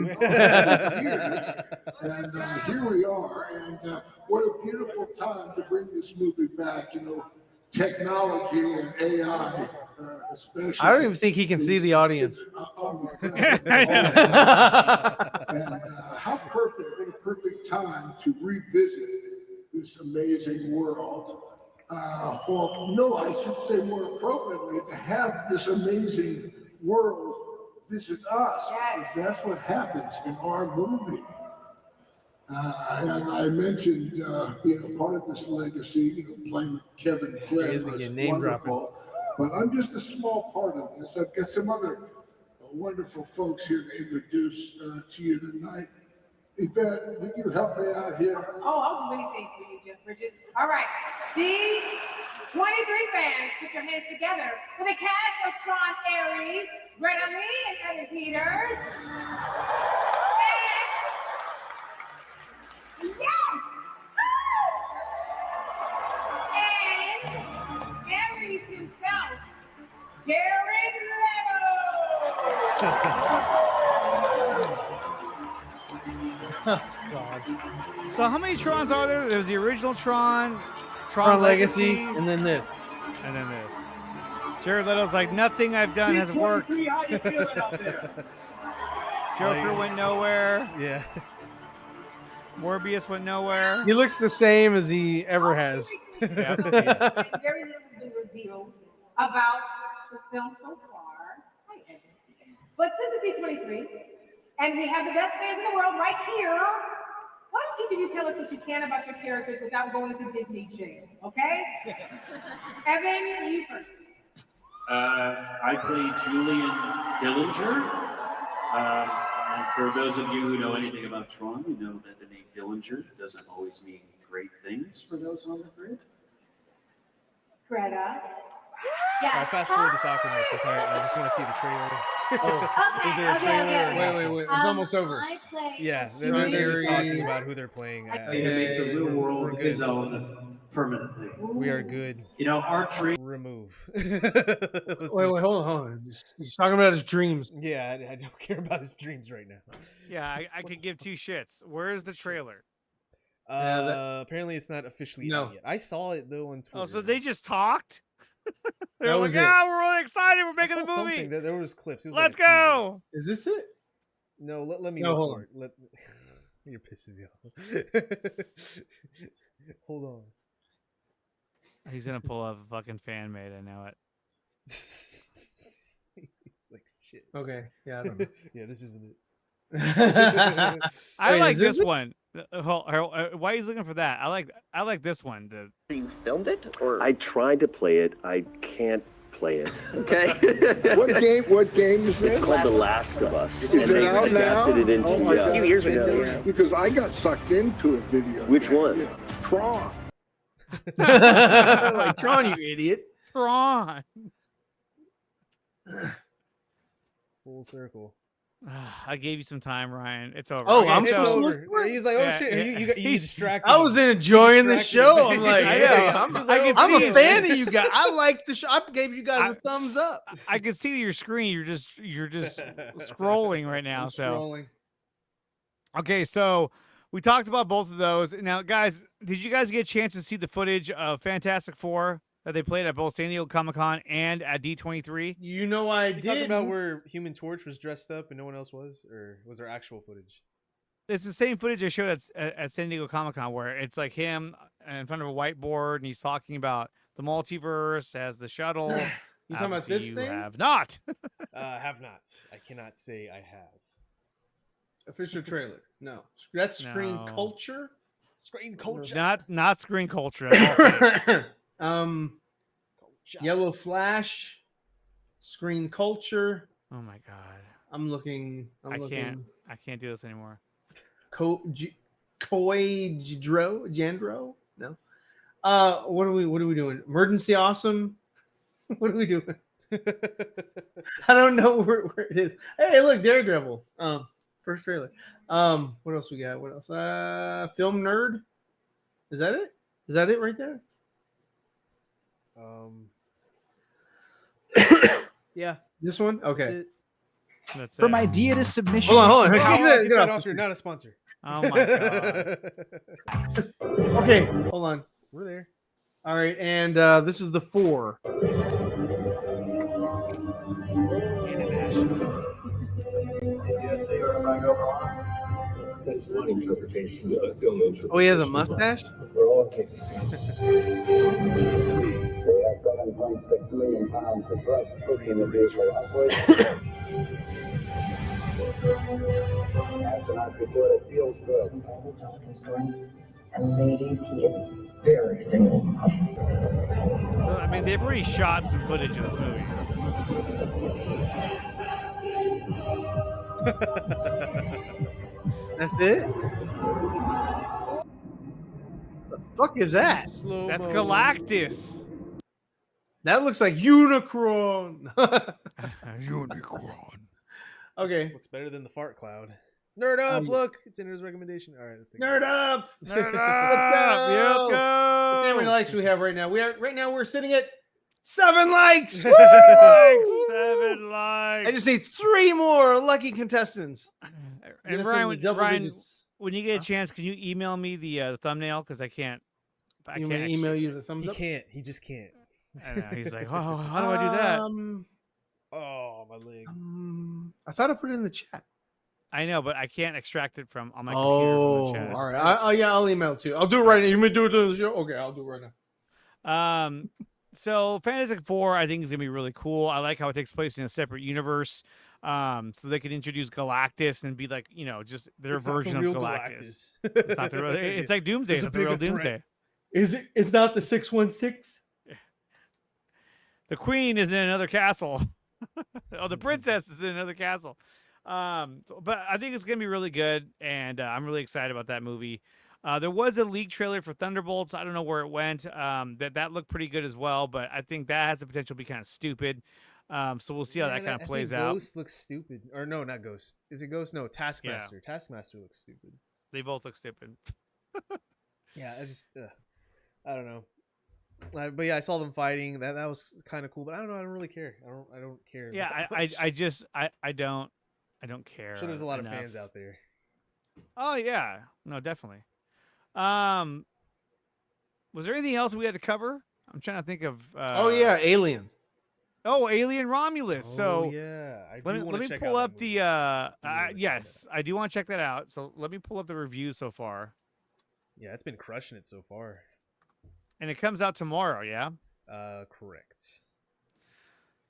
And here we are, and what a beautiful time to bring this movie back. Technology and AI, especially. I don't even think he can see the audience. And how perfect! What a perfect time to revisit this amazing world. Or no, I should say more appropriately, to have this amazing world visit us. Yes. That's what happens in our movie. And I mentioned being a part of this legacy, playing Kevin Flynn was wonderful. But I'm just a small part of this. I've got some other wonderful folks here to introduce to you tonight. Yvette, will you help me out here? Oh, I'll do anything for you, Jeff Bridges. All right, D23 fans, put your hands together for the cast of Tron Ares, Greta Lee and Evan Peters. And, yes! And Ares himself, Jared Leto. God. So how many Trons are there? There's the original Tron Legacy, and then this. And then this. Jared Leto's like, nothing I've done has worked. How you feeling out there? Joker went nowhere. Yeah. Morbius went nowhere. He looks the same as he ever has. Very little has been revealed about the film so far. Hi, Evan. But since it's D23, and we have the best fans in the world right here, why don't each of you tell us what you can about your characters without going to Disney jail, okay? Evan, you first. I play Julian Dillinger. And for those of you who know anything about Tron, you know that the name Dillinger doesn't always mean great things for those on the grid. Greta. I'll fast forward this awkwardness entire. I just want to see the trailer. Is there a trailer? Wait. It's almost over. I play Yeah, they're just talking about who they're playing. To make the real world his own permanently. We are good. Our dream. Remove. Wait, hold on. He's talking about his dreams. Yeah, I don't care about his dreams right now. Yeah, I could give two shits. Where is the trailer? Apparently it's not officially out yet. I saw it though on Twitter. Oh, so they just talked? They're That like, was it. yeah, we're really excited. We're making the movie. Something. There was clips. It was Let's like a go. Is this it? No, let me No, go hold for on. it. You're pissing me off. Hold on. He's gonna pull up a fucking fan made. I know it. It's like shit. Okay. Yeah, I don't know. Yeah, this isn't it. I Wait, like is this it? one. Why are you looking for that? I like this one. You filmed it, or I tried to play it. I can't play it. okay? What game is It's this? called The Last of Us. Is And it they out now? adapted it into Oh my a God. few years ago. Yeah. Because I got sucked into a video. Which game, one? Tron. Like Tron, you idiot. Tron. Full circle. I gave you some time, Ryan. It's over. Oh, Okay, I'm It's so- supposed to over. He's like, oh Yeah, shit, yeah. you distracted. I was enjoying the show. I'm like, I yeah, know. I'm I a can see fan it. of you guys. I like the show. I gave you guys a thumbs up. I can see your screen. You're just scrolling right now. I'm So scrolling. okay, so we talked about both of those. Now, guys, did you guys get a chance to see the footage of Fantastic Four that they played at both San Diego Comic-Con and at D23? You know I You talking did. about where Human Torch was dressed up and no one else was, or was there actual footage? It's the same footage I showed at San Diego Comic-Con, where it's like him in front of a whiteboard, and he's talking about the multiverse as the shuttle. You talking about this thing? Have not. Have not. I cannot say I have. Official trailer. No. That's Screen No. Culture? Screen Culture. Not Screen Culture. That's all fake. Yellow Flash. Screen Culture. Oh my god. I'm looking. I can't do this anymore. Jandro? No. What are we doing? Emergency Awesome? What are we doing? I don't know where it is. Hey, look, Daredevil. First trailer. What else we got? What else? Film Nerd. Is that it? Is that it right there? Yeah. This one? Okay. That's From it. idea to submission. Hold on. Get that off. You're not a sponsor. Oh my god. Okay, hold on. We're there. All right, and this is the 4. Oh, he has a mustache? It's a me. And ladies, he is very single. So I mean, they've already shot some footage of this movie. That's it? The fuck is that? That's Galactus. That looks like Unicron. Unicron. Okay. Looks better than the fart cloud. Nerd up, look. It's in his recommendation. All right, let's take Nerd up. Nerd Let's up. go. Yeah, let's go. Let's see how many likes we have right now. We're sitting at 7 likes. Woo! 7 likes. I just need 3 more lucky contestants. And Get us Ryan, into double Ryan, digits. when you get a chance, can you email me the thumbnail? Because I can't. You want me to email you the thumbs He up? can't. He just can't. I know. He's like, oh, how do I do that? Oh, my leg. I thought I put it in the chat. I know, but I can't extract it from on my Oh, computer. From the chat. all right. I'll email it too. I'll do it right now. You may do it on the show? Okay, I'll do it right now. So Fantastic Four, I think, is gonna be really cool. I like how it takes place in a separate universe. So they could introduce Galactus and be like, just their It's not version the of real Galactus. It's not the real. It's like Doomsday. It's not the real Doomsday. Is it? It's not the 616. The Queen is in another castle. Oh, the princess is in another castle. But I think it's gonna be really good, and I'm really excited about that movie. There was a leak trailer for Thunderbolts. I don't know where it went. That looked pretty good as well, but I think that has the potential to be kind of stupid. So we'll see how that kind of plays out. Ghost looks stupid. Or no, not Ghost. Is it Ghost? No, Taskmaster. Yeah. Taskmaster looks stupid. They both look stupid. Yeah, I don't know. But yeah, I saw them fighting. That was kind of cool. But I don't know. I don't really care. I don't care. Yeah, I don't care. I'm sure there's a lot enough. of fans out there. Oh yeah, no, definitely. Was there anything else we had to cover? I'm trying to think of. Oh yeah, aliens. Oh, Alien Romulus. Oh, So yeah, let me pull up the. Yes, I do want to check that out. So let me pull up the reviews so far. Yeah, it's been crushing it so far. And it comes out tomorrow. Yeah. Correct.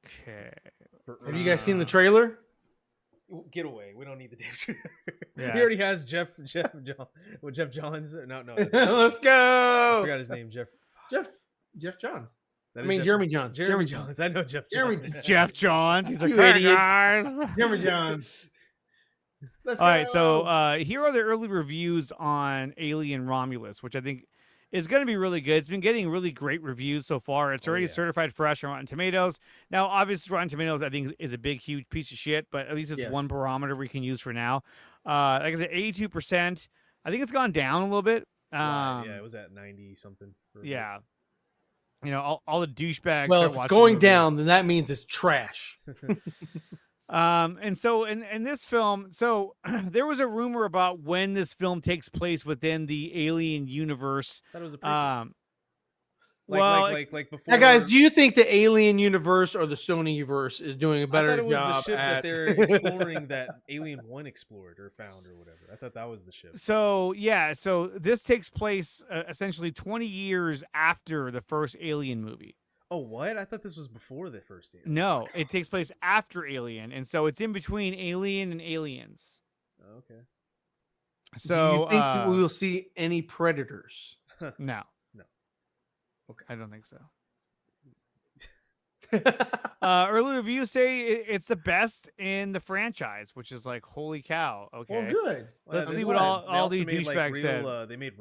Okay. Have you guys seen the trailer? Get away. We don't need the damn trailer. Yeah. He already has Jeff Johns. No. Let's go. I forgot his name. Jeff Johns. That is Jeremy Johns. Jeremy Johns. I know Jeff Johns. Jeff Johns. He's like, You hey, idiot. guys. Jeremy Johns. Let's All right, go. so here are the early reviews on Alien Romulus, which I think is going to be really good. It's been getting really great reviews so far. It's already certified fresh on Rotten Tomatoes. Now, obviously, Rotten Tomatoes, I think, is a big, huge piece of shit, but at least it's one barometer we can use for now. Like I said, 82%. I think it's gone down a little bit. Yeah, it was at 90 something. Yeah. All the douchebags. Well, start if it's watching going the movie. down, then that means it's trash. And so in this film, so there was a rumor about when this film takes place within the Alien universe. That was a prequel. Like before. Now, guys, do you think the Alien universe or the Sony universe is doing a I better thought it was the job ship that at they're exploring that Alien 1 explored or found or whatever. I thought that was the ship. So yeah, so this takes place essentially 20 years after the first Alien movie. Oh, what? I thought this was before the first Alien. No, it takes place after Alien, and so it's in between Alien and Aliens. Oh, okay. So do you think that we will see any predators? No. No. Okay, I don't think so. Early reviews say it's the best in the franchise, which is like, holy cow. Okay. Well, good. Let's Well, see they what did. all They also these made, like, douchebags said. They made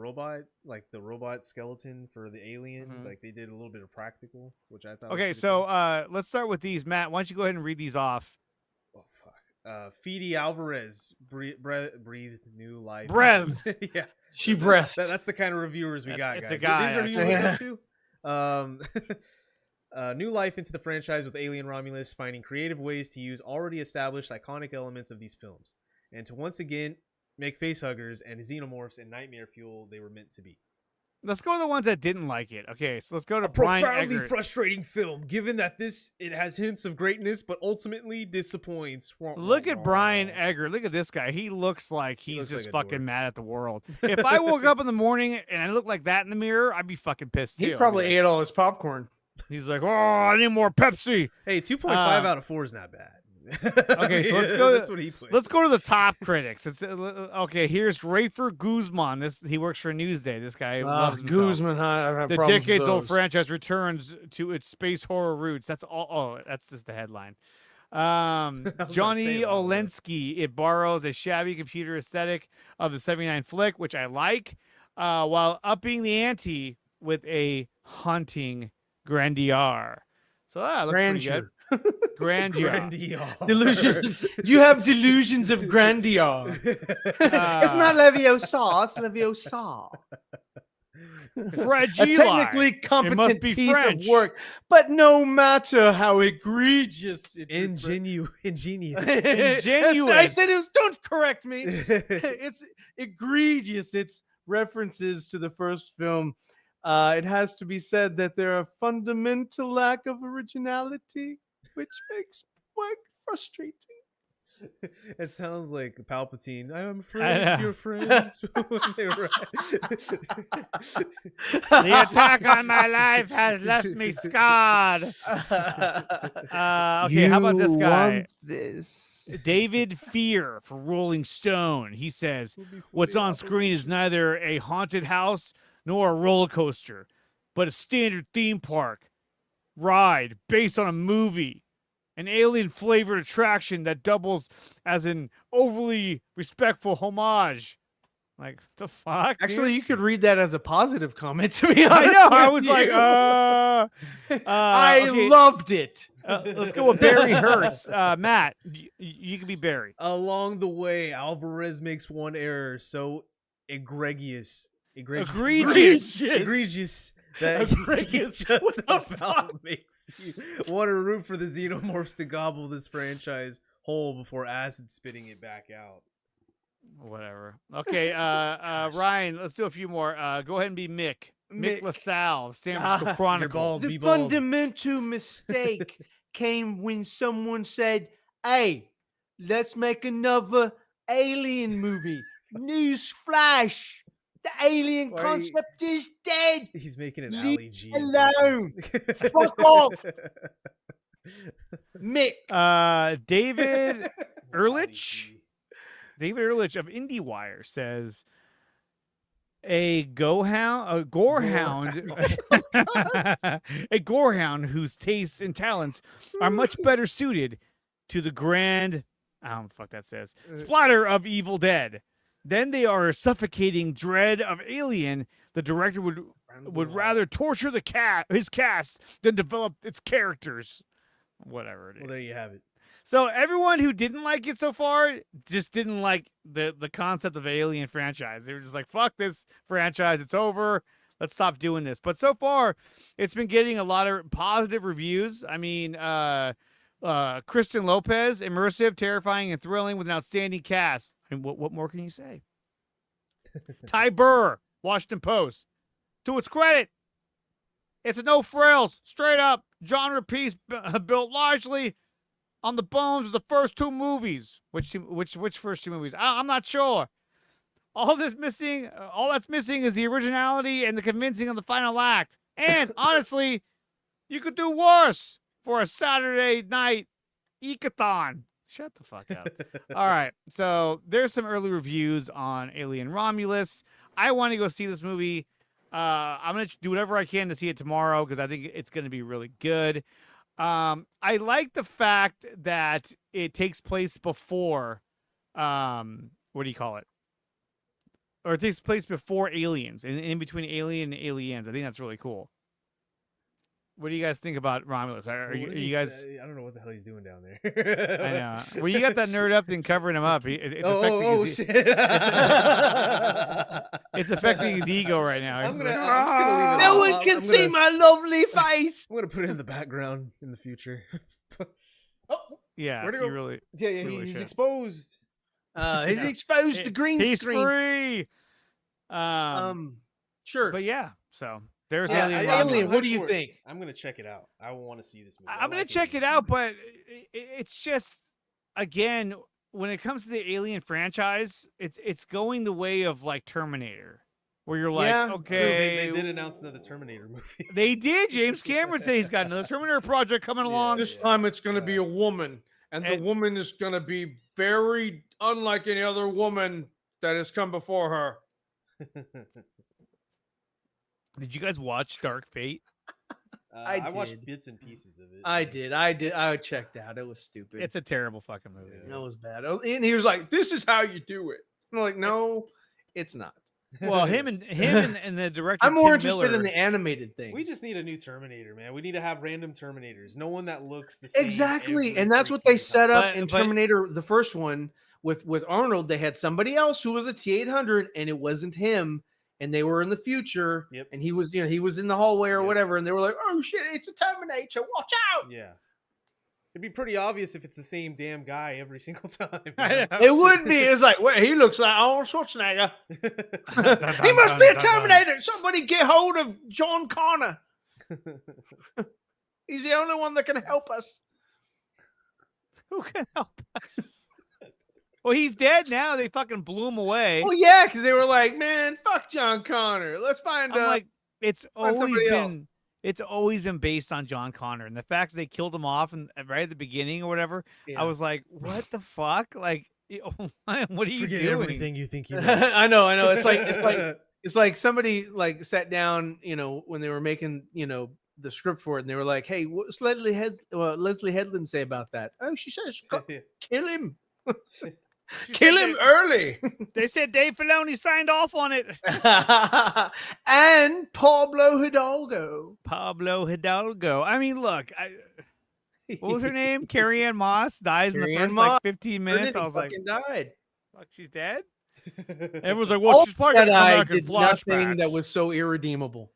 the robot skeleton for the alien. Mhm. Like they did a little bit of practical, which I thought. Okay, was so let's start with these. Matt, why don't you go ahead and read these off? Oh fuck. Fede Alvarez breathed new life. Breathed. Yeah, she breathed. That's the kind of reviewers we got. It's Guys. a guy. These are you actually. looking to. New life into the franchise with Alien Romulus, finding creative ways to use already established iconic elements of these films, and to once again make facehuggers and xenomorphs and nightmare fuel they were meant to be. Let's go to the ones that didn't like it. Okay, so let's go to A Brian profoundly Eggert. frustrating film, given that it has hints of greatness, but ultimately disappoints. Look at Brian Eggert. Look at this guy. He looks like he's looks just like a fucking dork. mad at the world. If I woke up in the morning and I looked like that in the mirror, I'd be fucking pissed too. He probably ate all his popcorn. He's like, oh, I need more Pepsi. Hey, 2.5 out of 4 is not bad. Okay, so let's go. That's what he put. Let's go to the top critics. It's okay. Here's Rafer Guzman. He works for Newsday. This guy loves himself. Guzman, I've had The problems with decades-old those. franchise returns to its space horror roots. That's all. Oh, that's just the headline. Johnny Olensky. It borrows a shabby computer aesthetic of the '79 flick, which I like, while upping the ante with a haunting grandeur. So that looks pretty good. Grandeur. Delusions. You have delusions of grandeur. It's not Leviosa, it's Leviosa. Fragile. A technically It must competent be piece French. of work, but no matter how egregious it is. Ingenious. I said it was, don't correct me. It's egregious. It's references to the first film. It has to be said that there are fundamental lack of originality, which makes work frustrating. It sounds like Palpatine. I'm afraid of your friends. They were The attack on my life has left me scarred. Okay, how about this guy? Want this. David Fear for Rolling Stone. He says, what's on screen is neither a haunted house nor a roller coaster, but a standard theme park ride based on a movie. An alien-flavored attraction that doubles as an overly respectful homage. Like, the fuck? Actually, dude? you could read that as a positive comment, to be honest. I know. I with was like, you. I okay. loved it. Let's go with Barry Hertz. Matt, you can be Barry. Along the way, Alvarez makes one error so egregious that Egregious. he just about makes you want to root for the xenomorphs to gobble this franchise whole before acid spitting it back out. Whatever. Okay, Ryan, let's do a few more. Go ahead and be Mick. Mick LaSalle, San Francisco Chronicle. The fundamental mistake came when someone said, hey, let's make another alien movie. Newsflash. The alien concept is dead. He's making an Leave Ali G. alone. Fuck off. Mick. David Ehrlich. David Ehrlich of IndieWire says a gorehound whose tastes and talents are much better suited to the grand, I don't know what the fuck that says, splatter of Evil Dead. Then they are a suffocating dread of Alien. The director would rather torture his cast than develop its characters. Whatever it is. Well, there you have it. So everyone who didn't like it so far just didn't like the concept of Alien franchise. They were just like, fuck this franchise. It's over. Let's stop doing this. But so far, it's been getting a lot of positive reviews. I mean, Kristen Lopez, immersive, terrifying, and thrilling with an outstanding cast. And what more can you say? Ty Burr, Washington Post. To its credit, It's a no frills, straight up genre piece built largely on the bones of the first two movies. Which first two movies? I'm not sure. All that's missing is the originality and the convincing of the final act. And honestly, you could do worse for a Saturday night ecathon. Shut the fuck up. All right, so there's some early reviews on Alien Romulus. I want to go see this movie. I'm going to do whatever I can to see it tomorrow because I think it's going to be really good. I like the fact that it takes place before, what do you call it? Or it takes place before Aliens, in between Alien and Aliens. I think that's really cool. What do you guys think about Romulus? Are you guys? I don't know what the hell he's doing down there. I know. Well, you got that NerdUP thing covering him up. It's affecting his, shit! it's affecting his ego right now. I'm just gonna leave it. No one can see my lovely face. I'm gonna put it in the background in the future. Yeah, Where'd it go? you really. Yeah, really he's should. exposed. He's exposed to green He's screen. free. Sure. But yeah, so there's Alien. What do you think? I'm gonna check it out. I want to see this movie. I'm gonna check it out, but it's just, again, when it comes to the Alien franchise, it's going the way of like Terminator, where you're like, okay, they did announce another Terminator movie. They did. James Cameron said he's got another Terminator project coming along. This time it's going to be a woman, and the woman is going to be very unlike any other woman that has come before her. Did you guys watch Dark Fate? I watched bits and pieces of it. I did. I checked out. It was stupid. It's a terrible fucking movie. That was bad. And he was like, "This is how you do it." I'm like, "No, it's not." Well, him and the director. I'm more Tim interested Miller, in the animated thing. We just need a new Terminator, man. We need to have random Terminators. No one that looks the same. Exactly, and that's what they set up in Terminator, the first one with Arnold. They had somebody else who was a T-800, and it wasn't him. And they were in the future, and he was in the hallway or whatever, and they were like, "Oh shit, it's a Terminator! Watch out!" Yeah, it'd be pretty obvious if it's the same damn guy every single time. It would be. It's like, well, he looks like Arnold Schwarzenegger. He must be a Terminator. Somebody get hold of John Connor. He's the only one that can help us. Who can help us? Well, he's dead now. They fucking blew him away. Well, yeah, because they were like, "Man, fuck John Connor. Let's find." I'm like, it's always been. else. It's always been based on John Connor, and the fact that they killed him off and right at the beginning or whatever, I was like, "What the fuck? Like, what are you Forget doing? everything you think you know." I know. It's like somebody like sat down, when they were making, the script for it, and they were like, "Hey, what's Leslie Headland say about that?" Oh, she says, "Kill him." Kill him early. They said Dave Filoni signed off on it. And Pablo Hidalgo. I mean, look, what was her name? Carrie Ann Moss dies in the first like 15 minutes. I was like, died. Fuck, she's dead. Everyone's like, well, she's probably gonna come back in did nothing flashbacks. that was so irredeemable.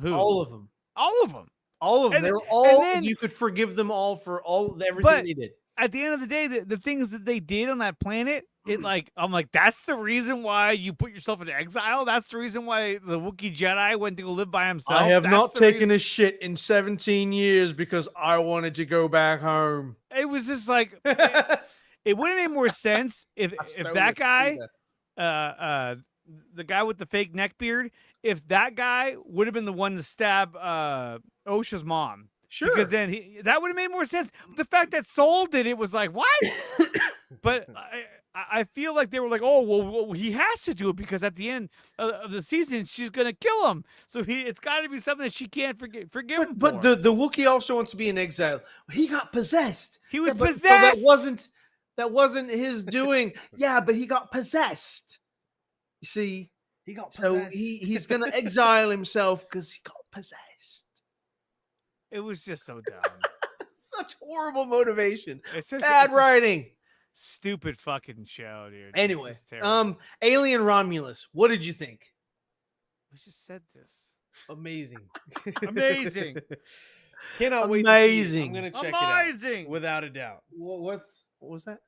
Who? All of them. All of them. All of them. And They were then- all. and then- You could forgive them all for everything But they did. at the end of the day, the things that they did on that planet, I'm like, that's the reason why you put yourself in exile. That's the reason why the Wookiee Jedi went to go live by himself. I have That's not the taken reason- a shit in 17 years because I wanted to go back home. It was just like it would have made more sense if that guy, the guy with the fake neck beard, if that guy would have been the one to stab OSHA's mom. Sure. Because then that would have made more sense. The fact that Soul did it was like, what? But I feel like they were like, oh, well, he has to do it because at the end of the season, she's going to kill him. So it's got to be something that she can't forgive him But for. the Wookiee also wants to be in exile. He got possessed. He was So possessed. that wasn't his doing. Yeah, but he got possessed. You see, he got possessed. So he's going to exile himself because he got possessed. It was just so dumb. Such horrible motivation. It's Bad writing. Stupid fucking show, dude. Anyway, It's just terrible. Alien Romulus. What did you think? We just said this. Amazing. Amazing. Cannot wait to see it. Amazing. I'm gonna check it Amazing. out without a doubt. What was that?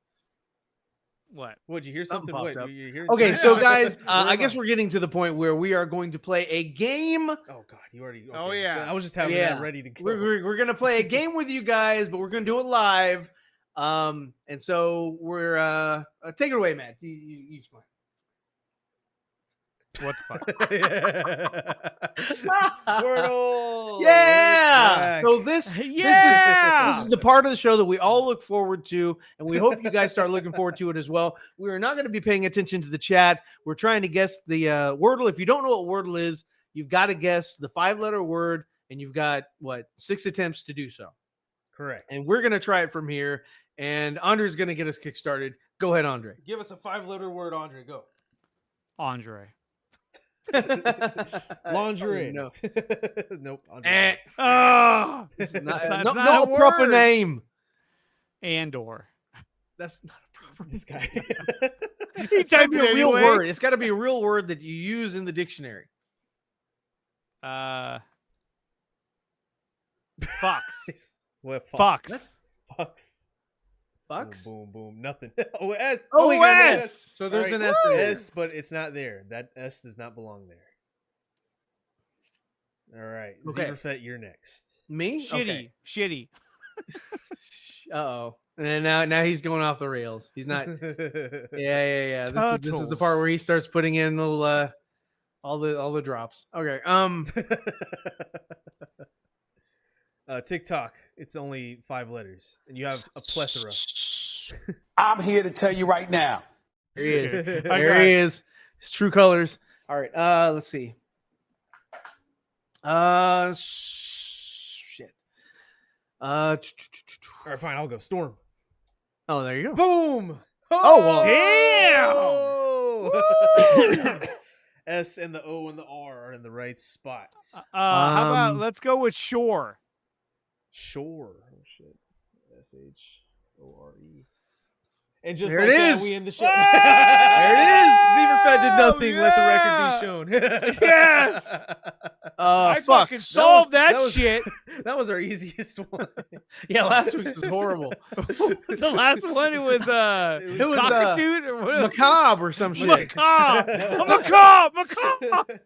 What? What'd you hear? Something? popped What? up. You hearing Okay, something? so guys, Where I am guess we're getting to the point where we are going to play a game. Oh God, you already. Okay. Oh, yeah. I was just having that ready to go. We're gonna play a game with you guys, but we're gonna do it live. And so we're take it away, Matt. You explain. What the fuck? Squirtle. Yeah. It's So back. this Yeah. this is the part of the show that we all look forward to, and we hope you guys start looking forward to it as well. We are not going to be paying attention to the chat. We're trying to guess the Wordle. If you don't know what Wordle is, you've got to guess the 5-letter word, and you've got 6 attempts to do so. Correct. And we're going to try it from here. And Andre's going to get us kickstarted. Go ahead, Andre. Give us a 5-letter word, Andre. Go. Andre. Lingerie. No. Nope. Andre. Oh, No proper name. Andor. That's not a proper This guy. He It's got to typed be it a real anyway. word. It's got to be a real word that you use in the dictionary. Fox. What? Fox. Fox. Fox? Boom, boom. Nothing. OS. Oh, we got an OS. S. So there's All an S in there. S, but it's not there. That S does not belong there. All right. Okay. Zebrafet, you're next. Me? Shitty. Okay. Shitty. Uh-oh. And now he's going off the rails. He's not. Yeah. This is the part where he starts putting in little all the drops. Okay. TikTok. It's only 5 letters, and you have a plethora. I'm here to tell you right now. There he is. There he is. His true colors. All right. Let's see. Shit. All right, fine. I'll go. Storm. Oh, there you go. Boom. Oh, well. Damn. S and the O and the R are in the right spots. How about let's go with shore. Shore. Oh shit. SHORE. And just There like it that, is. we end the show. There it is. Zebrafet did nothing. Let the record be shown. Yes. I Fuck. fucking solved that was- shit. That was our easiest one. Yeah, last week's was horrible. The last one, it was It was cockatoo or what? macabre or some shit. Macabre. Macabre.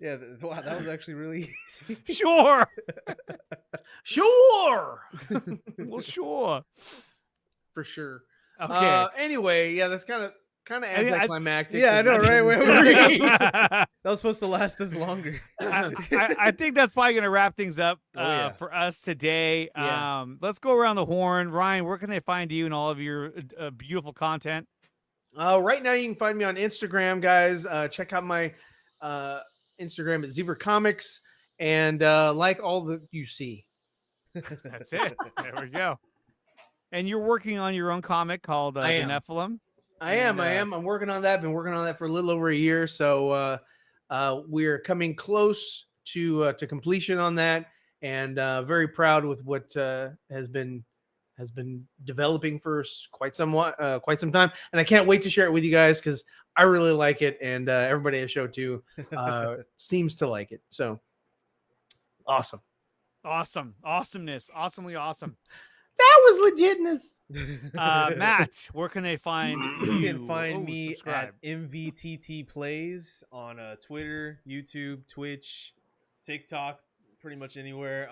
Yeah, wow, that was actually really easy. Sure. Sure. Well, sure. For sure. Okay. Anyway, yeah, that's kind of anticlimactic. Yeah, I know, right? That That was supposed to last us longer. I think that's probably going to wrap things up yeah. for us today. Yeah. Let's go around the horn. Ryan, where can they find you and all of your beautiful content? Right now, you can find me on Instagram, guys. Check out my Instagram at Zebra Comics and like all that you see. That's it. There we go. And you're working on your own comic called The Nephilim. I am. I'm working on that. Been working on that for a little over a year. So we're coming close to completion on that, and very proud with what has been developing for quite some time. And I can't wait to share it with you guys because I really like it, and everybody at show too seems to like it. So awesome. Awesomeness, awesomely awesome. That was legitness. Matt, where can they find you? You can find me subscribe. at MVTT Plays on Twitter, YouTube, Twitch, TikTok, pretty much anywhere.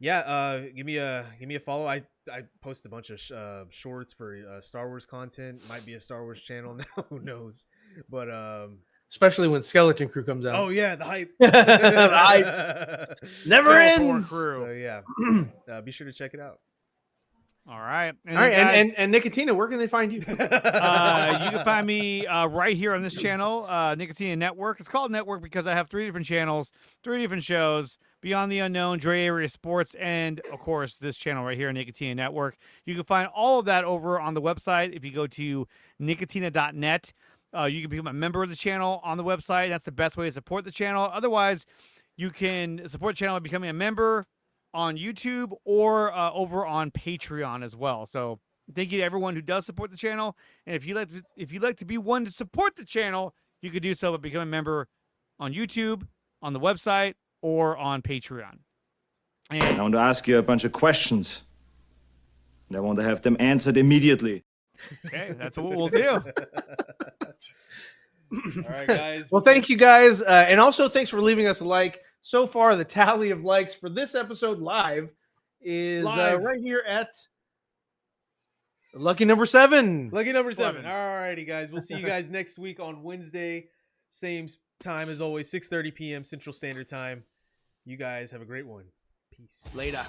Give me a follow. I post a bunch of shorts for Star Wars content. Might be a Star Wars channel now. Who knows? But Especially when Skeleton Crew comes out. oh yeah, the hype. The hype never ends. So yeah, be sure to check it out. All right. All right, and Nicotina, where can they find you? You can find me right here on this channel, Nicotina Network. It's called Network because I have 3 different channels, 3 different shows, Beyond the Unknown, Dre Area Sports, and, of course, this channel right here, Nicotina Network. You can find all of that over on the website. If you go to nicotina.net, you can become a member of the channel on the website. That's the best way to support the channel. Otherwise, you can support the channel by becoming a member on YouTube or over on Patreon as well. So thank you to everyone who does support the channel. And if you'd like to be one to support the channel, you could do so by becoming a member on YouTube, on the website, or on Patreon. I want to ask you a bunch of questions. And I want to have them answered immediately. Okay, that's what we'll do. All right, guys. Well, thank you guys. And also thanks for leaving us a like. So far, the tally of likes for this episode live is right here at lucky number 7. Lucky number 7. All righty, guys. We'll see you guys next week on Wednesday. Same time as always, 6:30 p.m. Central Standard Time. You guys have a great one. Peace. Later.